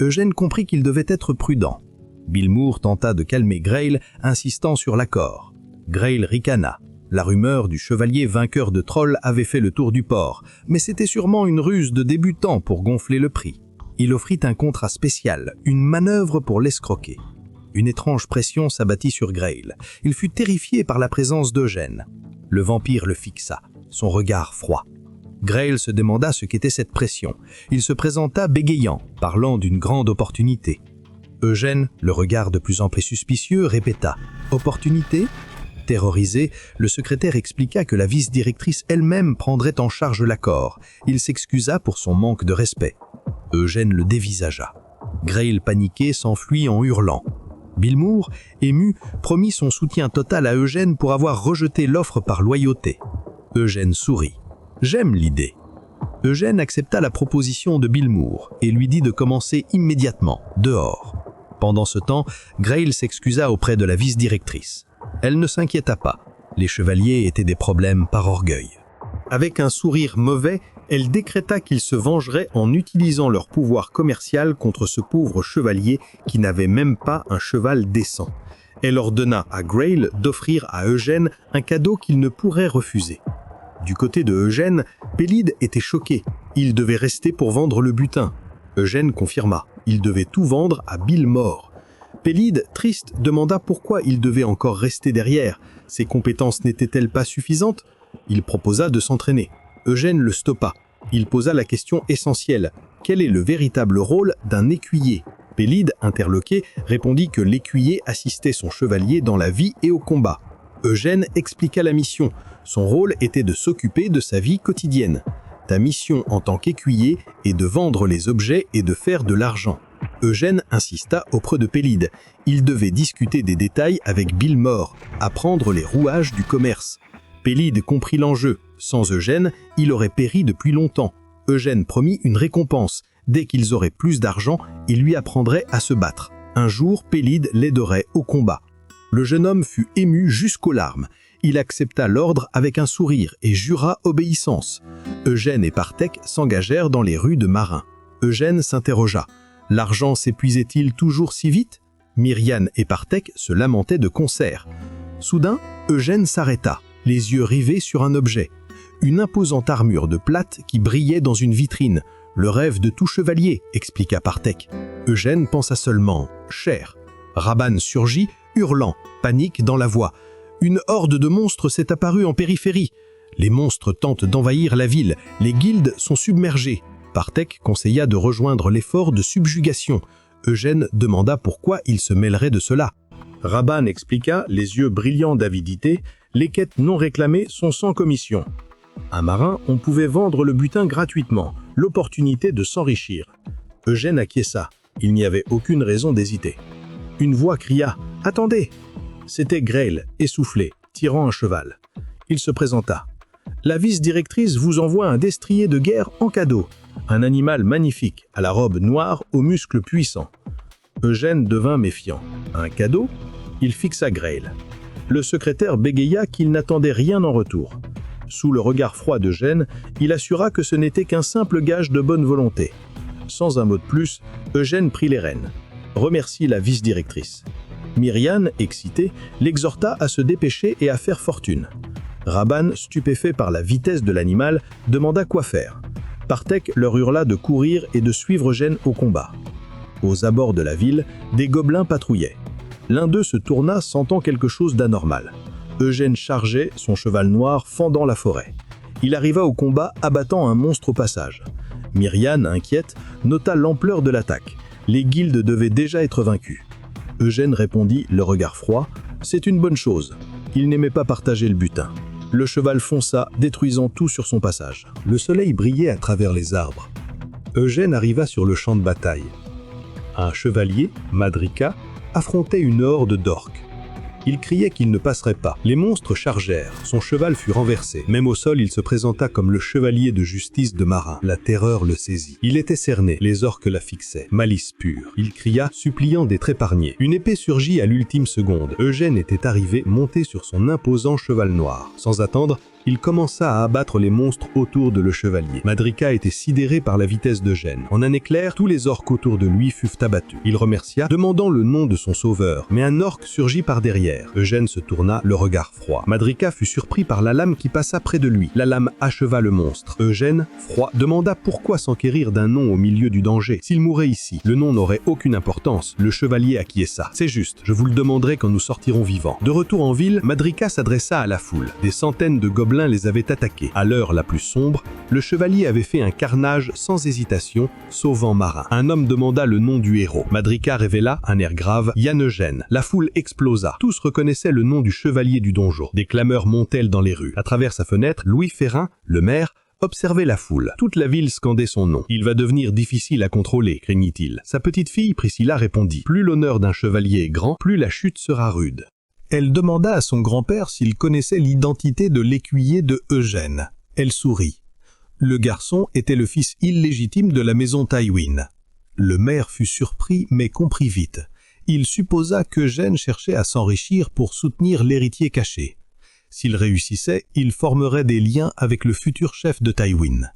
Eugène comprit qu'il devait être prudent. Bill Moore tenta de calmer Grail, insistant sur l'accord. Grail ricana. La rumeur du chevalier vainqueur de trolls avait fait le tour du port, mais c'était sûrement une ruse de débutant pour gonfler le prix. Il offrit un contrat spécial, une manœuvre pour l'escroquer. Une étrange pression s'abattit sur Grail. Il fut terrifié par la présence d'Eugène. Le vampire le fixa, son regard froid. Grail se demanda ce qu'était cette pression. Il se présenta bégayant, parlant d'une grande opportunité. Eugène, le regard de plus en plus suspicieux, répéta « Opportunité ?» Terrorisé, le secrétaire expliqua que la vice-directrice elle-même prendrait en charge l'accord. Il s'excusa pour son manque de respect. Eugène le dévisagea. Grail, paniqué, s'enfuit en hurlant. Bill Moore, ému, promit son soutien total à Eugène pour avoir rejeté l'offre par loyauté. Eugène sourit. « J'aime l'idée. » Eugène accepta la proposition de Bill Moore et lui dit de commencer immédiatement, dehors. Pendant ce temps, Grail s'excusa auprès de la vice-directrice. Elle ne s'inquiéta pas. Les chevaliers étaient des problèmes par orgueil. Avec un sourire mauvais, elle décréta qu'ils se vengeraient en utilisant leur pouvoir commercial contre ce pauvre chevalier qui n'avait même pas un cheval décent. Elle ordonna à Grail d'offrir à Eugène un cadeau qu'il ne pourrait refuser. Du côté de Eugène, Pélide était choqué. Il devait rester pour vendre le butin. Eugène confirma. Il devait tout vendre à Bill Moore. Pélide, triste, demanda pourquoi il devait encore rester derrière. Ses compétences n'étaient-elles pas suffisantes? Il proposa de s'entraîner. Eugène le stoppa. Il posa la question essentielle. Quel est le véritable rôle d'un écuyer? Pélide, interloqué, répondit que l'écuyer assistait son chevalier dans la vie et au combat. Eugène expliqua la mission. Son rôle était de s'occuper de sa vie quotidienne. Ta mission en tant qu'écuyer est de vendre les objets et de faire de l'argent. Eugène insista auprès de Pélide. Il devait discuter des détails avec Bilmore, apprendre les rouages du commerce. Pélide comprit l'enjeu. Sans Eugène, il aurait péri depuis longtemps. Eugène promit une récompense. Dès qu'ils auraient plus d'argent, il lui apprendrait à se battre. Un jour, Pélide l'aiderait au combat. Le jeune homme fut ému jusqu'aux larmes. Il accepta l'ordre avec un sourire et jura obéissance. Eugène et Partec s'engagèrent dans les rues de Marin. Eugène s'interrogea. L'argent s'épuisait-il toujours si vite? Myriane et Partec se lamentaient de concert. Soudain, Eugène s'arrêta, les yeux rivés sur un objet. Une imposante armure de plate qui brillait dans une vitrine. Le rêve de tout chevalier, expliqua Partec. Eugène pensa seulement « cher ». Rabanne surgit, hurlant, panique dans la voix. Une horde de monstres s'est apparue en périphérie. Les monstres tentent d'envahir la ville. Les guildes sont submergées. Partec conseilla de rejoindre l'effort de subjugation. Eugène demanda pourquoi il se mêlerait de cela. Rabanne expliqua, les yeux brillants d'avidité, les quêtes non réclamées sont sans commission. Un marin, on pouvait vendre le butin gratuitement, l'opportunité de s'enrichir. Eugène acquiesça. Il n'y avait aucune raison d'hésiter. Une voix cria « Attendez !» C'était Grail, essoufflé, tirant un cheval. Il se présenta. « La vice-directrice vous envoie un destrier de guerre en cadeau. Un animal magnifique, à la robe noire, aux muscles puissants. » Eugène devint méfiant. « Un cadeau ?» Il fixa Grail. Le secrétaire bégaya qu'il n'attendait rien en retour. Sous le regard froid d'Eugène, il assura que ce n'était qu'un simple gage de bonne volonté. Sans un mot de plus, Eugène prit les rênes. Remercie la vice-directrice. Myriane, excitée, l'exhorta à se dépêcher et à faire fortune. Rabanne, stupéfait par la vitesse de l'animal, demanda quoi faire. Partec leur hurla de courir et de suivre Eugène au combat. Aux abords de la ville, des gobelins patrouillaient. L'un d'eux se tourna, sentant quelque chose d'anormal. Eugène chargeait, son cheval noir fendant la forêt. Il arriva au combat, abattant un monstre au passage. Myriane, inquiète, nota l'ampleur de l'attaque. Les guildes devaient déjà être vaincus. Eugène répondit, le regard froid, « C'est une bonne chose. » Il n'aimait pas partager le butin. Le cheval fonça, détruisant tout sur son passage. Le soleil brillait à travers les arbres. Eugène arriva sur le champ de bataille. Un chevalier, Madrika, affrontait une horde d'orques. Il criait qu'il ne passerait pas. Les monstres chargèrent. Son cheval fut renversé. Même au sol, il se présenta comme le chevalier de justice de Marin. La terreur le saisit. Il était cerné. Les orques la fixaient. Malice pure. Il cria, suppliant d'être épargné. Une épée surgit à l'ultime seconde. Eugène était arrivé, monté sur son imposant cheval noir. Sans attendre, il commença à abattre les monstres autour de le chevalier. Madrika était sidéré par la vitesse d'Eugène. En un éclair, tous les orques autour de lui furent abattus. Il remercia, demandant le nom de son sauveur. Mais un orque surgit par derrière. Eugène se tourna, le regard froid. Madrika fut surpris par la lame qui passa près de lui. La lame acheva le monstre. Eugène, froid, demanda pourquoi s'enquérir d'un nom au milieu du danger. S'il mourait ici, le nom n'aurait aucune importance. Le chevalier acquiesça. C'est juste, je vous le demanderai quand nous sortirons vivants. De retour en ville, Madrika s'adressa à la foule. Des centaines de gobelins les avaient attaqués. À l'heure la plus sombre, le chevalier avait fait un carnage sans hésitation, sauvant Marin. Un homme demanda le nom du héros. Madrika révéla, un air grave, Yann Eugène. La foule explosa. Tous reconnaissaient le nom du chevalier du donjon. Des clameurs montèrent dans les rues. À travers sa fenêtre, Louis Ferrin, le maire, observait la foule. Toute la ville scandait son nom. Il va devenir difficile à contrôler, craignit-il. Sa petite fille, Priscilla, répondit. Plus l'honneur d'un chevalier est grand, plus la chute sera rude. Elle demanda à son grand-père s'il connaissait l'identité de l'écuyer de Eugène. Elle sourit. Le garçon était le fils illégitime de la maison Tywin. Le maire fut surpris mais comprit vite. Il supposa qu'Eugène cherchait à s'enrichir pour soutenir l'héritier caché. S'il réussissait, il formerait des liens avec le futur chef de Tywin.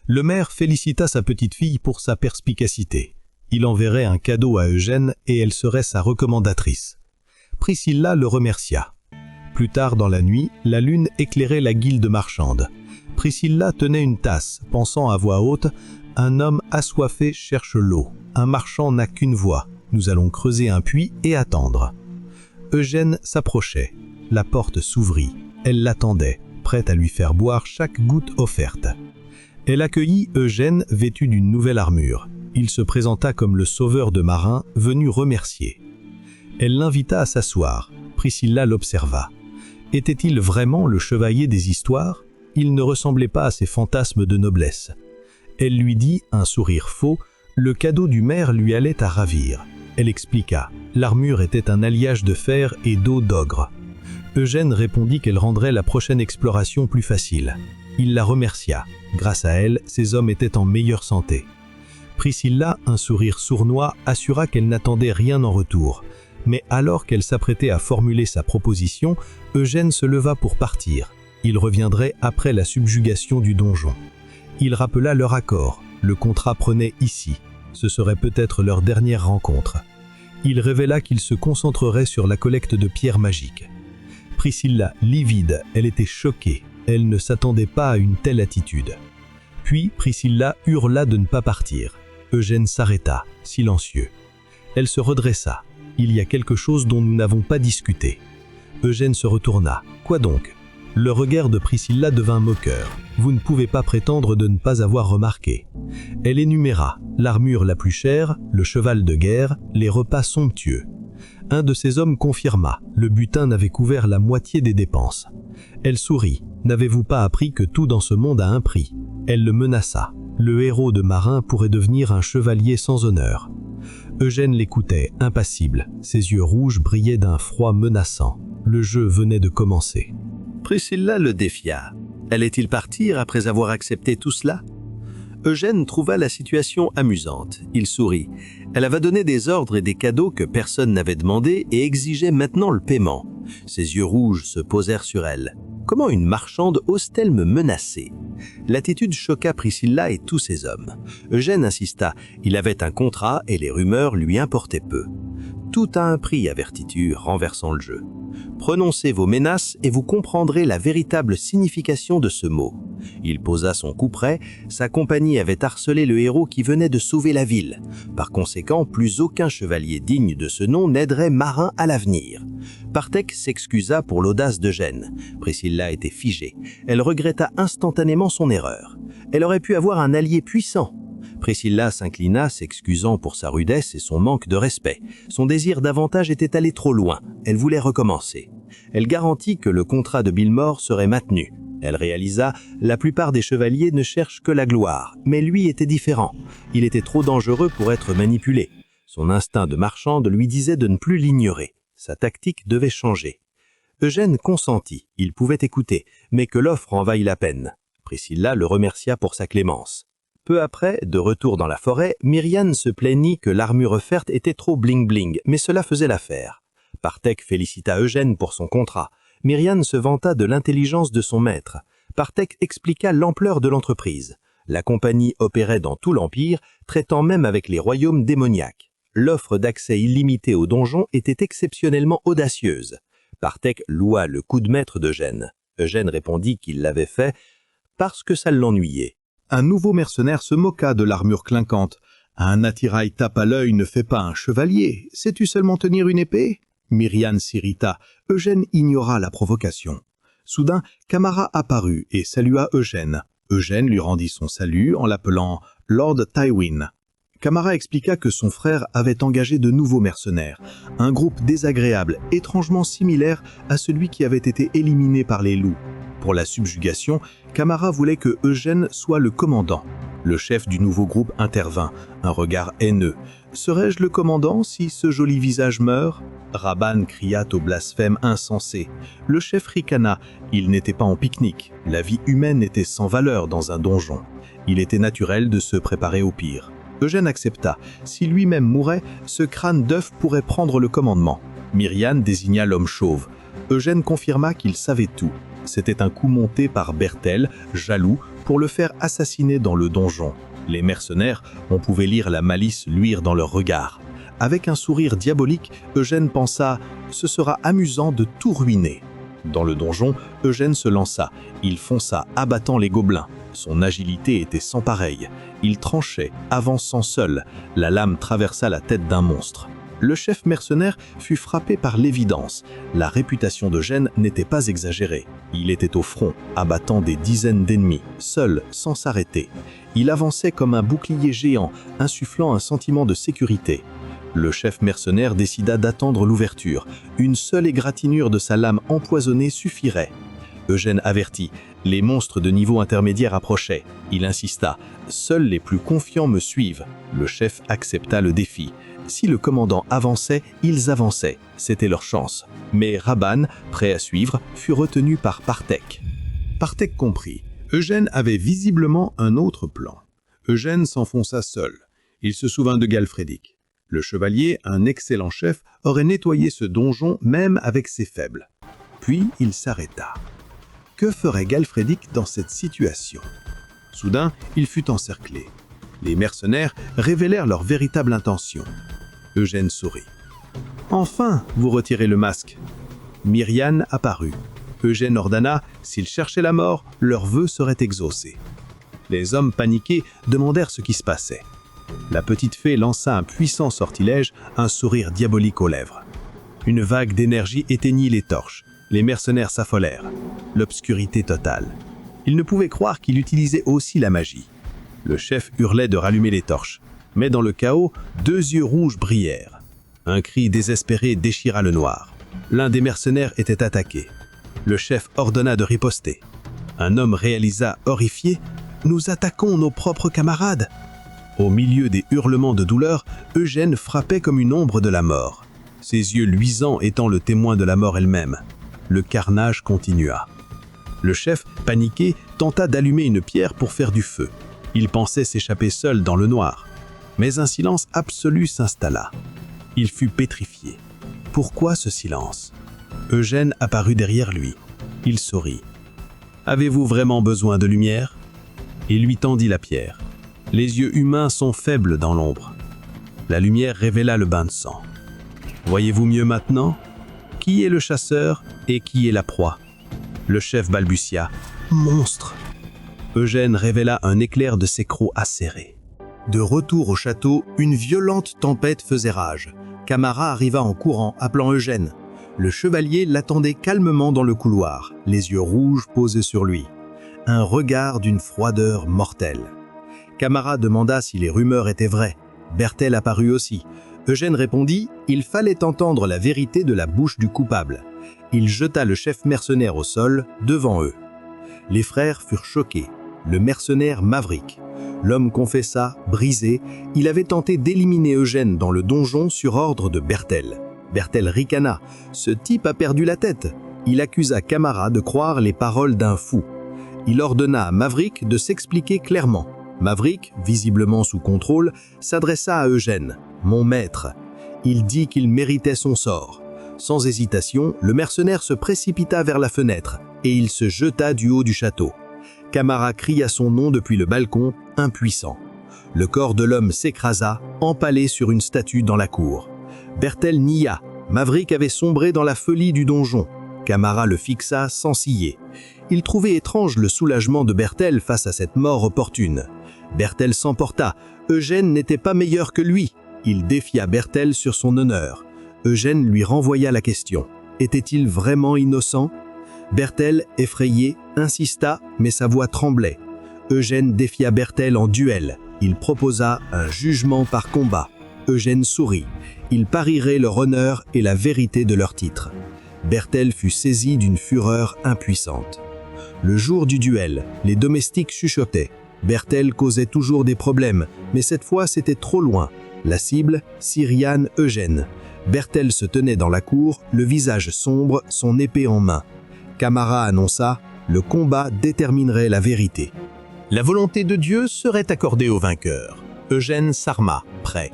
Le maire félicita sa petite-fille pour sa perspicacité. Il enverrait un cadeau à Eugène et elle serait sa recommandatrice. Priscilla le remercia. Plus tard dans la nuit, la lune éclairait la guilde marchande. Priscilla tenait une tasse, pensant à voix haute « Un homme assoiffé cherche l'eau. Un marchand n'a qu'une voie. Nous allons creuser un puits et attendre. » Eugène s'approchait. La porte s'ouvrit. Elle l'attendait, prête à lui faire boire chaque goutte offerte. Elle accueillit Eugène vêtu d'une nouvelle armure. Il se présenta comme le sauveur de marins venu remercier. Elle l'invita à s'asseoir. Priscilla l'observa. Était-il vraiment le chevalier des histoires? Il ne ressemblait pas à ses fantasmes de noblesse. Elle lui dit, un sourire faux, le cadeau du maire lui allait à ravir. Elle expliqua. L'armure était un alliage de fer et d'eau d'ogre. Eugène répondit qu'elle rendrait la prochaine exploration plus facile. Il la remercia. Grâce à elle, ses hommes étaient en meilleure santé. Priscilla, un sourire sournois, assura qu'elle n'attendait rien en retour. Mais alors qu'elle s'apprêtait à formuler sa proposition, Eugène se leva pour partir. Il reviendrait après la subjugation du donjon. Il rappela leur accord. Le contrat prenait ici. Ce serait peut-être leur dernière rencontre. Il révéla qu'il se concentrerait sur la collecte de pierres magiques. Priscilla, livide, elle était choquée. Elle ne s'attendait pas à une telle attitude. Puis Priscilla hurla de ne pas partir. Eugène s'arrêta, silencieux. Elle se redressa. Il y a quelque chose dont nous n'avons pas discuté. Eugène se retourna. Quoi donc? Le regard de Priscilla devint moqueur. Vous ne pouvez pas prétendre de ne pas avoir remarqué. Elle énuméra l'armure la plus chère, le cheval de guerre, les repas somptueux. Un de ses hommes confirma, le butin n'avait couvert la moitié des dépenses. Elle sourit. N'avez-vous pas appris que tout dans ce monde a un prix? Elle le menaça. Le héros de marin pourrait devenir un chevalier sans honneur. Eugène l'écoutait, impassible. Ses yeux rouges brillaient d'un froid menaçant. Le jeu venait de commencer. Priscilla le défia. Allait-il partir après avoir accepté tout cela? Eugène trouva la situation amusante. Il sourit. Elle avait donné des ordres et des cadeaux que personne n'avait demandé et exigeait maintenant le paiement. Ses yeux rouges se posèrent sur elle. Comment une marchande ose-t-elle me menacer? L'attitude choqua Priscilla et tous ses hommes. Eugène insista. Il avait un contrat et les rumeurs lui importaient peu. Tout a un prix, avertit-tu, renversant le jeu. Prononcez vos menaces et vous comprendrez la véritable signification de ce mot. Il posa son coup près, sa compagnie avait harcelé le héros qui venait de sauver la ville. Par conséquent, plus aucun chevalier digne de ce nom n'aiderait Marin à l'avenir. Parthèque s'excusa pour l'audace d'Eugène. Priscilla était figée. Elle regretta instantanément son erreur. Elle aurait pu avoir un allié puissant. Priscilla s'inclina, s'excusant pour sa rudesse et son manque de respect. Son désir d'avantage était allé trop loin. Elle voulait recommencer. Elle garantit que le contrat de Bilmore serait maintenu. Elle réalisa, la plupart des chevaliers ne cherchent que la gloire, mais lui était différent. Il était trop dangereux pour être manipulé. Son instinct de marchande lui disait de ne plus l'ignorer. Sa tactique devait changer. Eugène consentit, il pouvait écouter, mais que l'offre en vaille la peine. Priscilla le remercia pour sa clémence. Peu après, de retour dans la forêt, Myriane se plaignit que l'armure offerte était trop bling-bling, mais cela faisait l'affaire. Parthèque félicita Eugène pour son contrat. Myriane se vanta de l'intelligence de son maître. Parthèque expliqua l'ampleur de l'entreprise. La compagnie opérait dans tout l'Empire, traitant même avec les royaumes démoniaques. L'offre d'accès illimité au donjon était exceptionnellement audacieuse. Parthèque loua le coup de maître d'Eugène. Eugène répondit qu'il l'avait fait parce que ça l'ennuyait. Un nouveau mercenaire se moqua de l'armure clinquante. Un attirail tape à l'œil ne fait pas un chevalier. Sais-tu seulement tenir une épée? Myriane s'irrita. Eugène ignora la provocation. Soudain, Camara apparut et salua Eugène. Eugène lui rendit son salut en l'appelant Lord Tywin. Camara expliqua que son frère avait engagé de nouveaux mercenaires, un groupe désagréable, étrangement similaire à celui qui avait été éliminé par les loups. Pour la subjugation, Camara voulait que Eugène soit le commandant. Le chef du nouveau groupe intervint, un regard haineux. « Serais-je le commandant si ce joli visage meurt ?» Rabanne cria au blasphème insensé. Le chef ricana. Il n'était pas en pique-nique. La vie humaine était sans valeur dans un donjon. Il était naturel de se préparer au pire. Eugène accepta. Si lui-même mourait, ce crâne d'œuf pourrait prendre le commandement. Myriane désigna l'homme chauve. Eugène confirma qu'il savait tout. C'était un coup monté par Bertel, jaloux, pour le faire assassiner dans le donjon. Les mercenaires, on pouvait lire la malice luire dans leurs regards. Avec un sourire diabolique, Eugène pensa « Ce sera amusant de tout ruiner ». Dans le donjon, Eugène se lança. Il fonça, abattant les gobelins. Son agilité était sans pareille. Il tranchait, avançant seul. La lame traversa la tête d'un monstre. Le chef mercenaire fut frappé par l'évidence. La réputation d'Eugène n'était pas exagérée. Il était au front, abattant des dizaines d'ennemis, seul, sans s'arrêter. Il avançait comme un bouclier géant, insufflant un sentiment de sécurité. Le chef mercenaire décida d'attendre l'ouverture. Une seule égratignure de sa lame empoisonnée suffirait. Eugène avertit. Les monstres de niveau intermédiaire approchaient. Il insista. « Seuls les plus confiants me suivent. » Le chef accepta le défi. Si le commandant avançait, ils avançaient. C'était leur chance. Mais Raban, prêt à suivre, fut retenu par Partec. Partec comprit. Eugène avait visiblement un autre plan. Eugène s'enfonça seul. Il se souvint de Galfrédic. Le chevalier, un excellent chef, aurait nettoyé ce donjon même avec ses faibles. Puis il s'arrêta. Que ferait Galfrédic dans cette situation? Soudain, il fut encerclé. Les mercenaires révélèrent leur véritable intention. Eugène sourit. « Enfin, vous retirez le masque. » Myriane apparut. Eugène ordonna, s'ils cherchaient la mort, leur vœu serait exaucé. Les hommes paniqués demandèrent ce qui se passait. La petite fée lança un puissant sortilège, un sourire diabolique aux lèvres. Une vague d'énergie éteignit les torches. Les mercenaires s'affolèrent. L'obscurité totale. Ils ne pouvaient croire qu'il utilisait aussi la magie. Le chef hurlait de rallumer les torches. Mais dans le chaos, 2 yeux rouges brillèrent. Un cri désespéré déchira le noir. L'un des mercenaires était attaqué. Le chef ordonna de riposter. Un homme réalisa, horrifié, « Nous attaquons nos propres camarades !» Au milieu des hurlements de douleur, Eugène frappait comme une ombre de la mort. Ses yeux luisants étant le témoin de la mort elle-même. Le carnage continua. Le chef, paniqué, tenta d'allumer une pierre pour faire du feu. Il pensait s'échapper seul dans le noir. Mais un silence absolu s'installa. Il fut pétrifié. Pourquoi ce silence? Eugène apparut derrière lui. Il sourit. « Avez-vous vraiment besoin de lumière ?» Il lui tendit la pierre. Les yeux humains sont faibles dans l'ombre. La lumière révéla le bain de sang. « Voyez-vous mieux maintenant? Qui est le chasseur et qui est la proie ?» Le chef balbutia. « Monstre !» Eugène révéla un éclair de ses crocs acérés. De retour au château, une violente tempête faisait rage. Camara arriva en courant, appelant Eugène. Le chevalier l'attendait calmement dans le couloir, les yeux rouges posés sur lui. Un regard d'une froideur mortelle. Camara demanda si les rumeurs étaient vraies. Bertel apparut aussi. Eugène répondit « Il fallait entendre la vérité de la bouche du coupable ». Il jeta le chef mercenaire au sol, devant eux. Les frères furent choqués. Le mercenaire Maverick. L'homme confessa, brisé, il avait tenté d'éliminer Eugène dans le donjon sur ordre de Bertel. Bertel ricana. Ce type a perdu la tête. Il accusa Camara de croire les paroles d'un fou. Il ordonna à Maverick de s'expliquer clairement. Maverick, visiblement sous contrôle, s'adressa à Eugène. « Mon maître !» Il dit qu'il méritait son sort. Sans hésitation, le mercenaire se précipita vers la fenêtre et il se jeta du haut du château. Camara cria son nom depuis le balcon, impuissant. Le corps de l'homme s'écrasa, empalé sur une statue dans la cour. Bertel nia. Maverick avait sombré dans la folie du donjon. Camara le fixa sans ciller. Il trouvait étrange le soulagement de Bertel face à cette mort opportune. Bertel s'emporta. Eugène n'était pas meilleur que lui. Il défia Bertel sur son honneur. Eugène lui renvoya la question. Était-il vraiment innocent? Bertel, effrayé, insista, mais sa voix tremblait. Eugène défia Bertel en duel. Il proposa un jugement par combat. Eugène sourit. Ils parieraient leur honneur et la vérité de leur titre. Bertel fut saisi d'une fureur impuissante. Le jour du duel, les domestiques chuchotaient. Bertel causait toujours des problèmes, mais cette fois c'était trop loin. La cible, Cyriane Eugène. Bertel se tenait dans la cour, le visage sombre, son épée en main. Camara annonça, le combat déterminerait la vérité. La volonté de Dieu serait accordée au vainqueur. Eugène s'arma, prêt.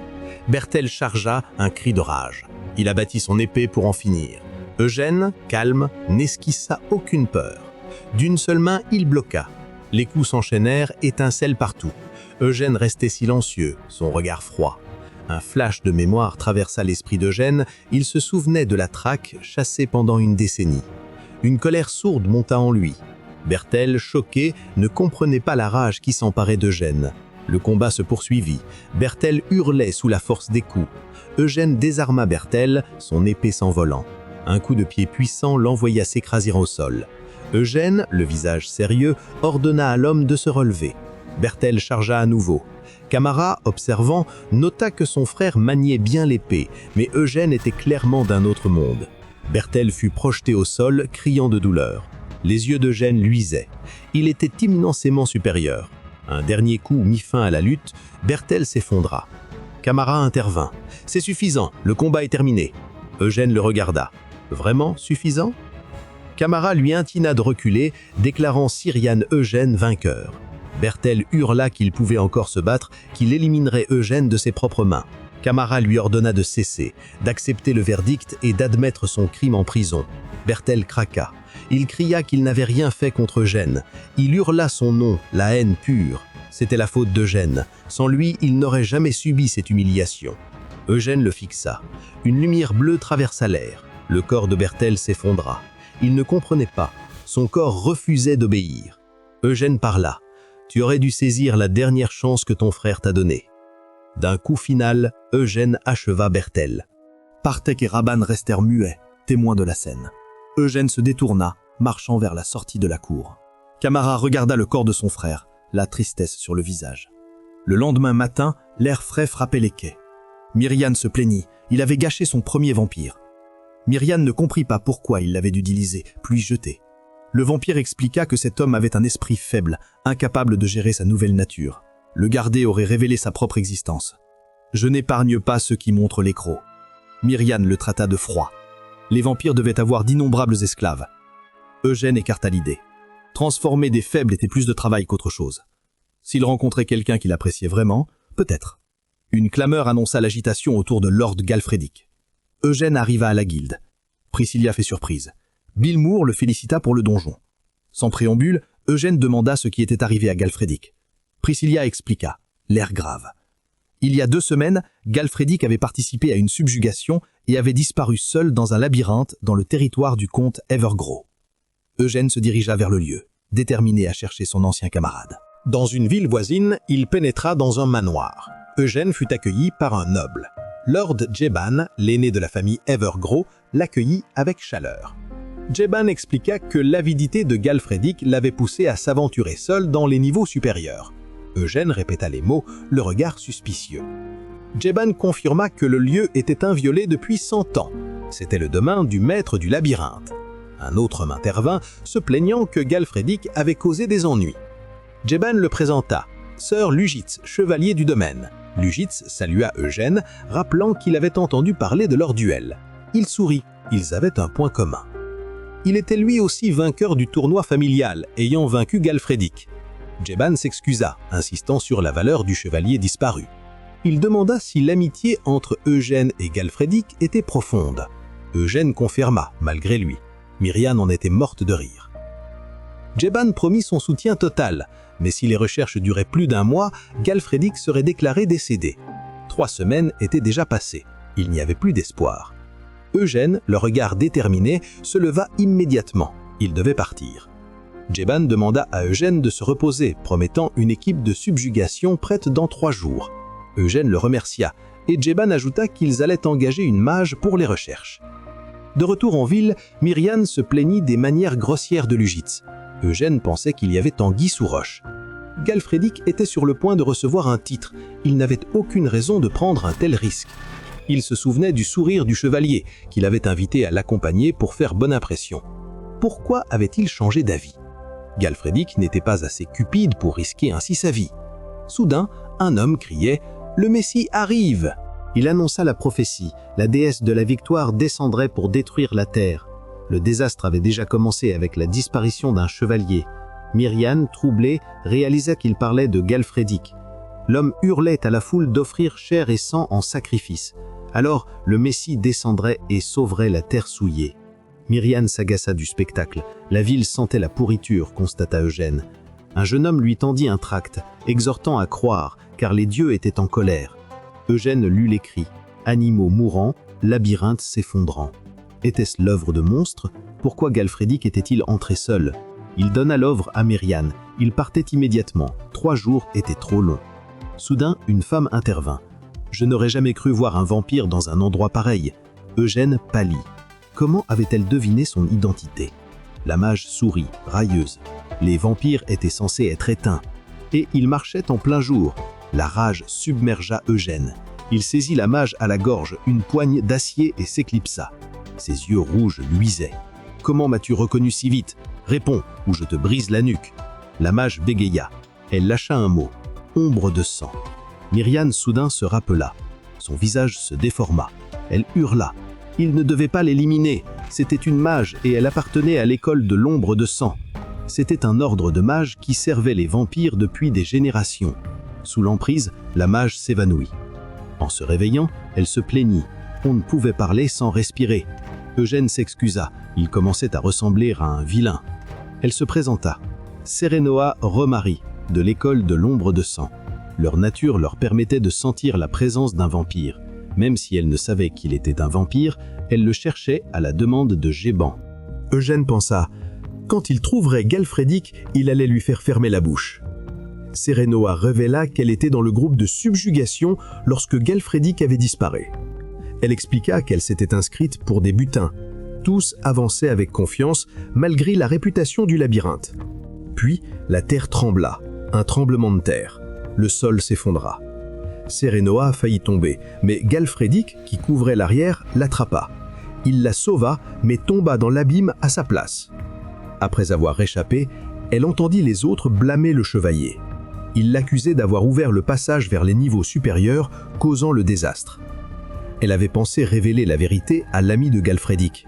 Bertel chargea, un cri de rage. Il abattit son épée pour en finir. Eugène, calme, n'esquissa aucune peur. D'une seule main, il bloqua. Les coups s'enchaînèrent, étincelles partout. Eugène restait silencieux, son regard froid. Un flash de mémoire traversa l'esprit d'Eugène, il se souvenait de la traque chassée pendant une décennie. Une colère sourde monta en lui. Bertel, choqué, ne comprenait pas la rage qui s'emparait d'Eugène. Le combat se poursuivit. Berthel hurlait sous la force des coups. Eugène désarma Berthel, son épée s'envolant. Un coup de pied puissant l'envoya s'écraser au sol. Eugène, le visage sérieux, ordonna à l'homme de se relever. Berthel chargea à nouveau. Camara, observant, nota que son frère maniait bien l'épée, mais Eugène était clairement d'un autre monde. Berthel fut projeté au sol, criant de douleur. Les yeux d'Eugène luisaient. Il était immensément supérieur. Un dernier coup mit fin à la lutte, Berthel s'effondra. Camara intervint. « C'est suffisant, le combat est terminé. » Eugène le regarda. « Vraiment suffisant ?» Camara lui intina de reculer, déclarant Cyrian Eugène vainqueur. Berthel hurla qu'il pouvait encore se battre, qu'il éliminerait Eugène de ses propres mains. Camara lui ordonna de cesser, d'accepter le verdict et d'admettre son crime en prison. Berthel craqua. Il cria qu'il n'avait rien fait contre Eugène. Il hurla son nom, la haine pure. C'était la faute d'Eugène. Sans lui, il n'aurait jamais subi cette humiliation. Eugène le fixa. Une lumière bleue traversa l'air. Le corps de Berthel s'effondra. Il ne comprenait pas. Son corps refusait d'obéir. Eugène parla. « Tu aurais dû saisir la dernière chance que ton frère t'a donnée. » D'un coup final, Eugène acheva Berthel. Partek et Raban restèrent muets, témoins de la scène. Eugène se détourna, marchant vers la sortie de la cour. Camara regarda le corps de son frère, la tristesse sur le visage. Le lendemain matin, l'air frais frappait les quais. Myriane se plaignit, il avait gâché son premier vampire. Myriane ne comprit pas pourquoi il l'avait d'utiliser, puis jeté. Le vampire expliqua que cet homme avait un esprit faible, incapable de gérer sa nouvelle nature. Le garder aurait révélé sa propre existence. Je n'épargne pas ceux qui montrent les crocs. Myriane le traita de froid. Les vampires devaient avoir d'innombrables esclaves. Eugène écarta l'idée. Transformer des faibles était plus de travail qu'autre chose. S'il rencontrait quelqu'un qu'il appréciait vraiment, peut-être. Une clameur annonça l'agitation autour de Lord Galfredic. Eugène arriva à la guilde. Priscilla fait surprise. Bill Moore le félicita pour le donjon. Sans préambule, Eugène demanda ce qui était arrivé à Galfredic. Priscilla expliqua, l'air grave. Il y a 2 semaines, Galfredic avait participé à une subjugation et avait disparu seul dans un labyrinthe dans le territoire du comte Evergrow. Eugène se dirigea vers le lieu, déterminé à chercher son ancien camarade. Dans une ville voisine, il pénétra dans un manoir. Eugène fut accueilli par un noble. Lord Jeban, l'aîné de la famille Evergrow, l'accueillit avec chaleur. Jeban expliqua que l'avidité de Galfredic l'avait poussé à s'aventurer seul dans les niveaux supérieurs. Eugène répéta les mots, le regard suspicieux. Jeban confirma que le lieu était inviolé depuis 100 ans. C'était le domaine du maître du labyrinthe. Un autre homme intervint, se plaignant que Galfredic avait causé des ennuis. Jeban le présenta, Sir Lugitz, chevalier du domaine. Lugitz salua Eugène, rappelant qu'il avait entendu parler de leur duel. Il sourit, ils avaient un point commun. Il était lui aussi vainqueur du tournoi familial, ayant vaincu Galfredic. Jeban s'excusa, insistant sur la valeur du chevalier disparu. Il demanda si l'amitié entre Eugène et Galfredic était profonde. Eugène confirma, malgré lui. Myriane en était morte de rire. Jeban promit son soutien total, mais si les recherches duraient plus d'1 mois, Galfredic serait déclaré décédé. 3 semaines étaient déjà passées. Il n'y avait plus d'espoir. Eugène, le regard déterminé, se leva immédiatement. Il devait partir. Jeban demanda à Eugène de se reposer, promettant une équipe de subjugation prête dans 3 jours. Eugène le remercia, et Jeban ajouta qu'ils allaient engager une mage pour les recherches. De retour en ville, Myriane se plaignit des manières grossières de Lugitz. Eugène pensait qu'il y avait anguille sous roche. Galfredic était sur le point de recevoir un titre. Il n'avait aucune raison de prendre un tel risque. Il se souvenait du sourire du chevalier, qu'il avait invité à l'accompagner pour faire bonne impression. Pourquoi avait-il changé d'avis ? Galfredic n'était pas assez cupide pour risquer ainsi sa vie. Soudain, un homme criait « Le Messie arrive !» Il annonça la prophétie. La déesse de la victoire descendrait pour détruire la terre. Le désastre avait déjà commencé avec la disparition d'un chevalier. Myriane, troublée, réalisa qu'il parlait de Galfredic. L'homme hurlait à la foule d'offrir chair et sang en sacrifice. Alors, le Messie descendrait et sauverait la terre souillée. Myriane s'agaça du spectacle. La ville sentait la pourriture, constata Eugène. Un jeune homme lui tendit un tract, exhortant à croire, car les dieux étaient en colère. Eugène lut les cris. Animaux mourants, labyrinthe s'effondrant. Était-ce l'œuvre de monstres ? Pourquoi Galfredic était-il entré seul ? Il donna l'œuvre à Myriane. Il partait immédiatement. 3 jours étaient trop longs. Soudain, une femme intervint. Je n'aurais jamais cru voir un vampire dans un endroit pareil. Eugène pâlit. Comment avait-elle deviné son identité? La mage sourit, railleuse. Les vampires étaient censés être éteints. Et ils marchaient en plein jour. La rage submergea Eugène. Il saisit la mage à la gorge, une poigne d'acier et s'éclipsa. Ses yeux rouges luisaient. « Comment m'as-tu reconnu si vite? Réponds, ou je te brise la nuque. » La mage bégaya. Elle lâcha un mot. « Ombre de sang. » Myriane soudain se rappela. Son visage se déforma. Elle hurla. Il ne devait pas l'éliminer. C'était une mage et elle appartenait à l'école de l'ombre de sang. C'était un ordre de mages qui servait les vampires depuis des générations. Sous l'emprise, la mage s'évanouit. En se réveillant, elle se plaignit. On ne pouvait parler sans respirer. Eugène s'excusa. Il commençait à ressembler à un vilain. Elle se présenta. Sérénoa Romari, de l'école de l'ombre de sang. Leur nature leur permettait de sentir la présence d'un vampire. Même si elle ne savait qu'il était un vampire, elle le cherchait à la demande de Géban. Eugène pensa, quand il trouverait Galfrédic, il allait lui faire fermer la bouche. Sérénoa révéla qu'elle était dans le groupe de subjugation lorsque Galfrédic avait disparu. Elle expliqua qu'elle s'était inscrite pour des butins. Tous avançaient avec confiance, malgré la réputation du labyrinthe. Puis, la terre trembla, un tremblement de terre. Le sol s'effondra. Sérénoa faillit tomber, mais Galfrédic, qui couvrait l'arrière, l'attrapa. Il la sauva, mais tomba dans l'abîme à sa place. Après avoir échappé, elle entendit les autres blâmer le chevalier. Ils l'accusaient d'avoir ouvert le passage vers les niveaux supérieurs, causant le désastre. Elle avait pensé révéler la vérité à l'ami de Galfrédic.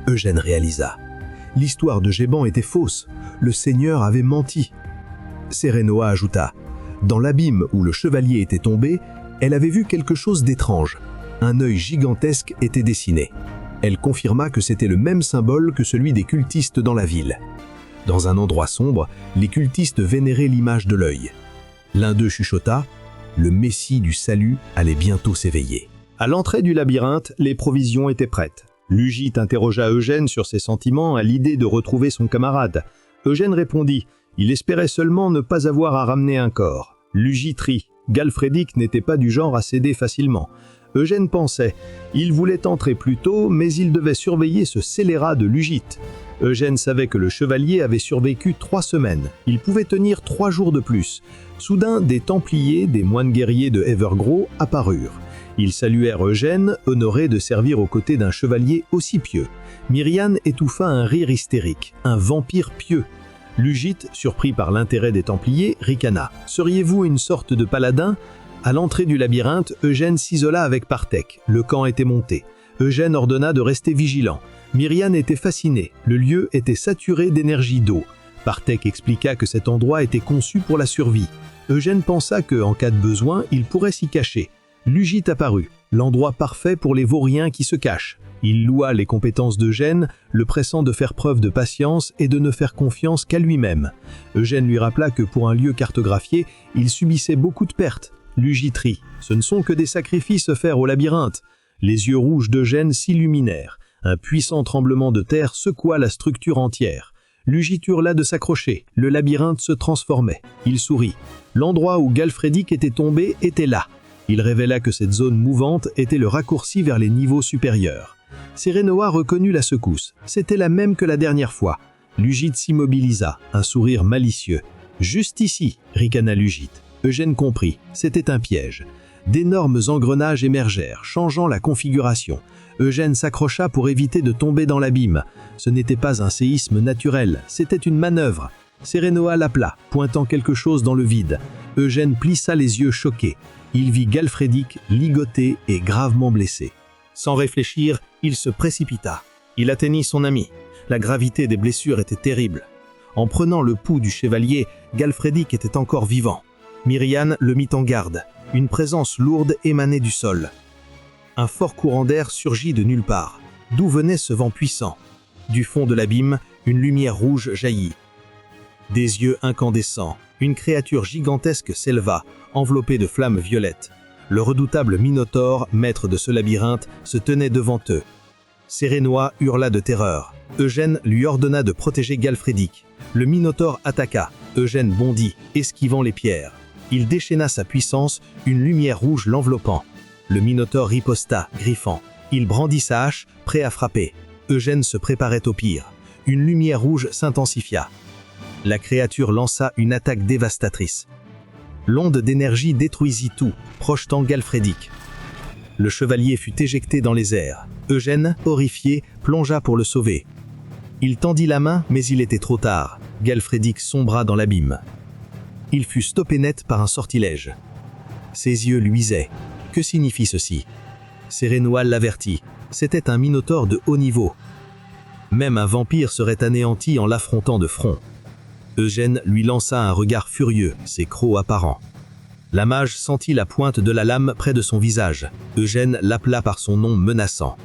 Eugène réalisa. L'histoire de Géban était fausse. Le seigneur avait menti. Sérénoa ajouta. Dans l'abîme où le chevalier était tombé, elle avait vu quelque chose d'étrange. Un œil gigantesque était dessiné. Elle confirma que c'était le même symbole que celui des cultistes dans la ville. Dans un endroit sombre, les cultistes vénéraient l'image de l'œil. L'un d'eux chuchota, le messie du salut allait bientôt s'éveiller. À l'entrée du labyrinthe, les provisions étaient prêtes. Lugite interrogea Eugène sur ses sentiments à l'idée de retrouver son camarade. Eugène répondit. Il espérait seulement ne pas avoir à ramener un corps. Lugite rit. Galfrédic n'était pas du genre à céder facilement. Eugène pensait. Il voulait entrer plus tôt, mais il devait surveiller ce scélérat de Lugite. Eugène savait que le chevalier avait survécu 3 semaines. Il pouvait tenir 3 jours de plus. Soudain, des Templiers, des moines guerriers de Evergrow apparurent. Ils saluèrent Eugène, honoré de servir aux côtés d'un chevalier aussi pieux. Myriane étouffa un rire hystérique, un vampire pieux. Lugite, surpris par l'intérêt des Templiers, ricana. « Seriez-vous une sorte de paladin ?» À l'entrée du labyrinthe, Eugène s'isola avec Partec. Le camp était monté. Eugène ordonna de rester vigilant. Myriane était fascinée. Le lieu était saturé d'énergie d'eau. Partec expliqua que cet endroit était conçu pour la survie. Eugène pensa que, en cas de besoin, il pourrait s'y cacher. Lugite apparut, l'endroit parfait pour les vauriens qui se cachent. Il loua les compétences d'Eugène, le pressant de faire preuve de patience et de ne faire confiance qu'à lui-même. Eugène lui rappela que pour un lieu cartographié, il subissait beaucoup de pertes. Lugite rit. Ce ne sont que des sacrifices offerts au labyrinthe. Les yeux rouges d'Eugène s'illuminèrent. Un puissant tremblement de terre secoua la structure entière. Lugite hurla de s'accrocher. Le labyrinthe se transformait. Il sourit. L'endroit où Galfrédic était tombé était là. Il révéla que cette zone mouvante était le raccourci vers les niveaux supérieurs. Sérénoa reconnut la secousse. C'était la même que la dernière fois. Lugite s'immobilisa, un sourire malicieux. « Juste ici !» ricana Lugite. Eugène comprit. C'était un piège. D'énormes engrenages émergèrent, changeant la configuration. Eugène s'accrocha pour éviter de tomber dans l'abîme. Ce n'était pas un séisme naturel, c'était une manœuvre. Sérénoa l'appela, pointant quelque chose dans le vide. Eugène plissa les yeux choqués. Il vit Galfrédic ligoté et gravement blessé. Sans réfléchir, il se précipita. Il atteignit son ami. La gravité des blessures était terrible. En prenant le pouls du chevalier, Galfrédic était encore vivant. Myriane le mit en garde. Une présence lourde émanait du sol. Un fort courant d'air surgit de nulle part. D'où venait ce vent puissant? Du fond de l'abîme, une lumière rouge jaillit. Des yeux incandescents, une créature gigantesque s'éleva, enveloppée de flammes violettes. Le redoutable Minotaure, maître de ce labyrinthe, se tenait devant eux. Sérénoa hurla de terreur. Eugène lui ordonna de protéger Galfrédic. Le Minotaure attaqua. Eugène bondit, esquivant les pierres. Il déchaîna sa puissance, une lumière rouge l'enveloppant. Le Minotaure riposta, griffant. Il brandit sa hache, prêt à frapper. Eugène se préparait au pire. Une lumière rouge s'intensifia. La créature lança une attaque dévastatrice. L'onde d'énergie détruisit tout, projetant Galfrédic. Le chevalier fut éjecté dans les airs. Eugène, horrifié, plongea pour le sauver. Il tendit la main, mais il était trop tard. Galfrédic sombra dans l'abîme. Il fut stoppé net par un sortilège. Ses yeux luisaient. Que signifie ceci? Sérénoa l'avertit. C'était un minotaure de haut niveau. Même un vampire serait anéanti en l'affrontant de front. Eugène lui lança un regard furieux, ses crocs apparents. La mage sentit la pointe de la lame près de son visage. Eugène l'appela par son nom menaçant.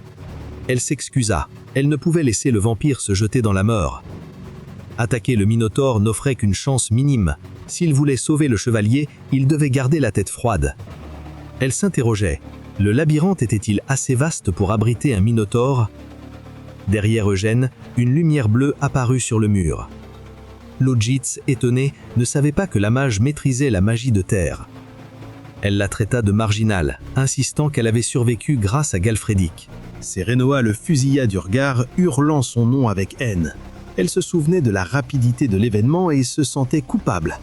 Elle s'excusa. Elle ne pouvait laisser le vampire se jeter dans la mort. Attaquer le Minotaure n'offrait qu'une chance minime. S'il voulait sauver le chevalier, il devait garder la tête froide. Elle s'interrogeait. Le labyrinthe était-il assez vaste pour abriter un Minotaure? Derrière Eugène, une lumière bleue apparut sur le mur. Logitz, étonné, ne savait pas que la mage maîtrisait la magie de terre. Elle la traita de marginale, insistant qu'elle avait survécu grâce à Galfrédic. Sérénoa le fusilla du regard, hurlant son nom avec haine. Elle se souvenait de la rapidité de l'événement et se sentait coupable.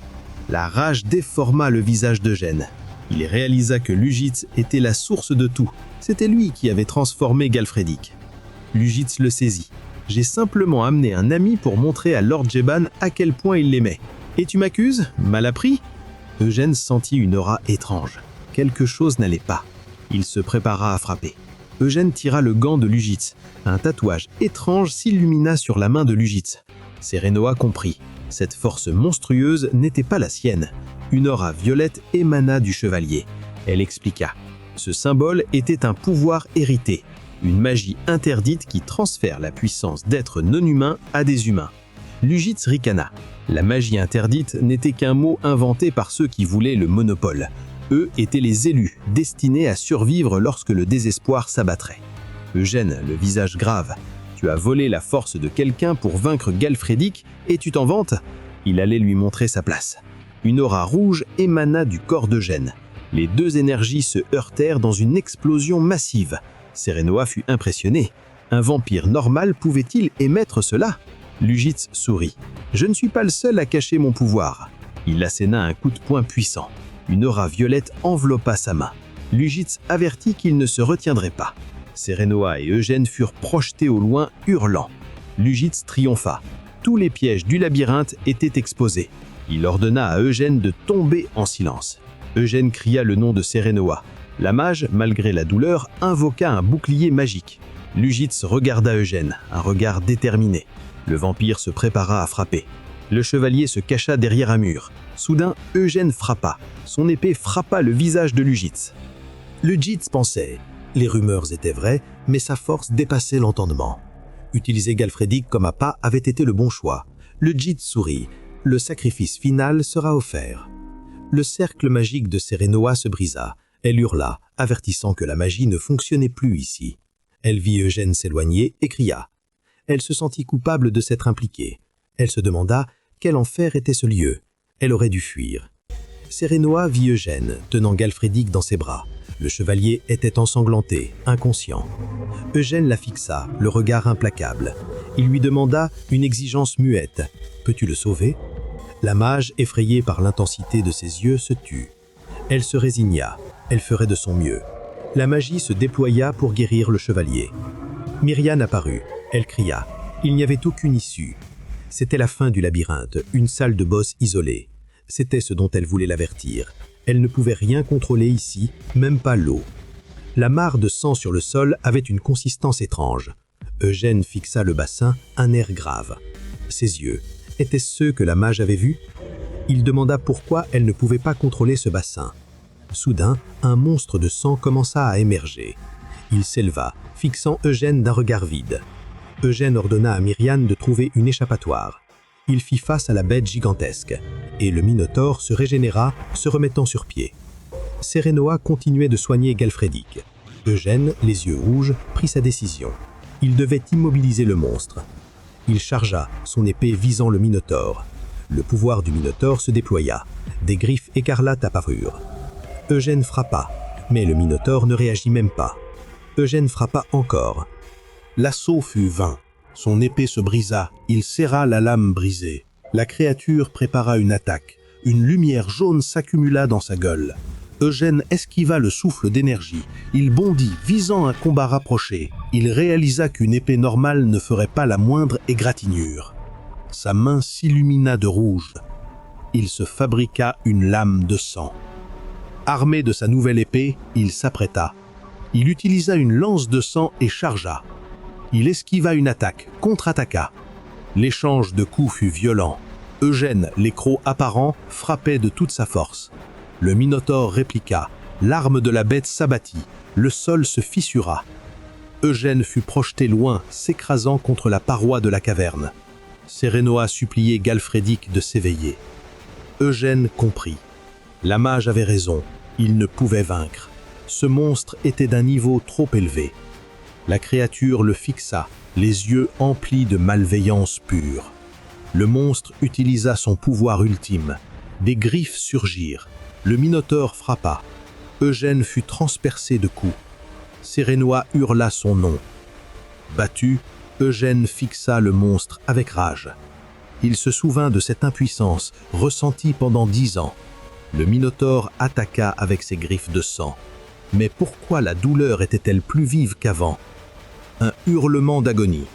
La rage déforma le visage d'Eugène. Il réalisa que Lugitz était la source de tout. C'était lui qui avait transformé Galfrédic. Lugitz le saisit. « J'ai simplement amené un ami pour montrer à Lord Jeban à quel point il l'aimait. Et tu m'accuses? Mal appris ?» Eugène sentit une aura étrange. Quelque chose n'allait pas. Il se prépara à frapper. Eugène tira le gant de Lugitz. Un tatouage étrange s'illumina sur la main de Lugitz. Sérénoa comprit. Cette force monstrueuse n'était pas la sienne. Une aura violette émana du chevalier. Elle expliqua. Ce symbole était un pouvoir hérité. Une magie interdite qui transfère la puissance d'êtres non humains à des humains. Lugitz ricana. La magie interdite n'était qu'un mot inventé par ceux qui voulaient le monopole. Eux étaient les élus, destinés à survivre lorsque le désespoir s'abattrait. Eugène, le visage grave. Tu as volé la force de quelqu'un pour vaincre Galfrédic et tu t'en vantes? Il allait lui montrer sa place. Une aura rouge émana du corps d'Eugène. Les deux énergies se heurtèrent dans une explosion massive. Sérénoa fut impressionné. Un vampire normal pouvait-il émettre cela? Lugitz sourit. Je ne suis pas le seul à cacher mon pouvoir. Il asséna un coup de poing puissant. Une aura violette enveloppa sa main. Lugitz avertit qu'il ne se retiendrait pas. Sérénoa et Eugène furent projetés au loin, hurlant. Lugitz triompha. Tous les pièges du labyrinthe étaient exposés. Il ordonna à Eugène de tomber en silence. Eugène cria le nom de Sérénoa. La mage, malgré la douleur, invoqua un bouclier magique. Lugitz regarda Eugène, un regard déterminé. Le vampire se prépara à frapper. Le chevalier se cacha derrière un mur. Soudain, Eugène frappa. Son épée frappa le visage de Lugitz. Lugitz pensait. Les rumeurs étaient vraies, mais sa force dépassait l'entendement. Utiliser Galfrédic comme appât avait été le bon choix. Lugitz sourit. Le sacrifice final sera offert. Le cercle magique de Sérénoa se brisa. Elle hurla, avertissant que la magie ne fonctionnait plus ici. Elle vit Eugène s'éloigner et cria. Elle se sentit coupable de s'être impliquée. Elle se demanda quel enfer était ce lieu. Elle aurait dû fuir. Sérénoa vit Eugène, tenant Galfrédic dans ses bras. Le chevalier était ensanglanté, inconscient. Eugène la fixa, le regard implacable. Il lui demanda une exigence muette. « Peux-tu le sauver ?» La mage, effrayée par l'intensité de ses yeux, se tut. Elle se résigna. Elle ferait de son mieux. La magie se déploya pour guérir le chevalier. Myriane apparut. Elle cria. Il n'y avait aucune issue. C'était la fin du labyrinthe, une salle de boss isolée. C'était ce dont elle voulait l'avertir. Elle ne pouvait rien contrôler ici, même pas l'eau. La mare de sang sur le sol avait une consistance étrange. Eugène fixa le bassin, un air grave. Ses yeux, étaient-ce ceux que la mage avait vus? Il demanda pourquoi elle ne pouvait pas contrôler ce bassin. Soudain, un monstre de sang commença à émerger. Il s'éleva, fixant Eugène d'un regard vide. Eugène ordonna à Myriane de trouver une échappatoire. Il fit face à la bête gigantesque, et le Minotaure se régénéra, se remettant sur pied. Sérénoa continuait de soigner Galfrédic. Eugène, les yeux rouges, prit sa décision. Il devait immobiliser le monstre. Il chargea, son épée visant le Minotaure. Le pouvoir du Minotaure se déploya. Des griffes écarlates apparurent. Eugène frappa, mais le Minotaure ne réagit même pas. Eugène frappa encore. L'assaut fut vain. Son épée se brisa, il serra la lame brisée. La créature prépara une attaque. Une lumière jaune s'accumula dans sa gueule. Eugène esquiva le souffle d'énergie. Il bondit, visant un combat rapproché. Il réalisa qu'une épée normale ne ferait pas la moindre égratignure. Sa main s'illumina de rouge. Il se fabriqua une lame de sang. Armé de sa nouvelle épée, il s'apprêta. Il utilisa une lance de sang et chargea. Il esquiva une attaque, contre-attaqua. L'échange de coups fut violent. Eugène, l'écrou apparent, frappait de toute sa force. Le Minotaure répliqua. L'arme de la bête s'abattit. Le sol se fissura. Eugène fut projeté loin, s'écrasant contre la paroi de la caverne. Sérénoa suppliait Galfrédic de s'éveiller. Eugène comprit. La mage avait raison, il ne pouvait vaincre. Ce monstre était d'un niveau trop élevé. La créature le fixa, les yeux emplis de malveillance pure. Le monstre utilisa son pouvoir ultime. Des griffes surgirent. Le Minotaure frappa. Eugène fut transpercé de coups. Sérénoa hurla son nom. Battu, Eugène fixa le monstre avec rage. Il se souvint de cette impuissance, ressentie pendant 10 ans. Le Minotaure attaqua avec ses griffes de sang. Mais pourquoi la douleur était-elle plus vive qu'avant? Un hurlement d'agonie.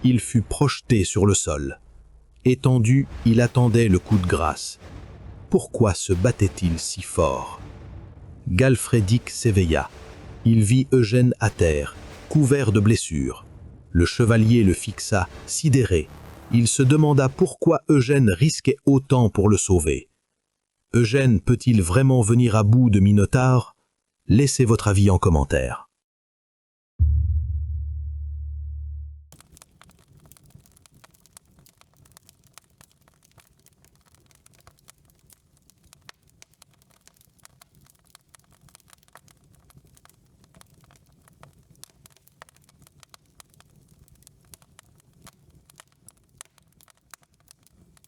Il fut projeté sur le sol. Étendu, il attendait le coup de grâce. Pourquoi se battait-il si fort? Galfrédic s'éveilla. Il vit Eugène à terre, couvert de blessures. Le chevalier le fixa, sidéré. Il se demanda pourquoi Eugène risquait autant pour le sauver. Eugène peut-il vraiment venir à bout de Minotaure? Laissez votre avis en commentaire.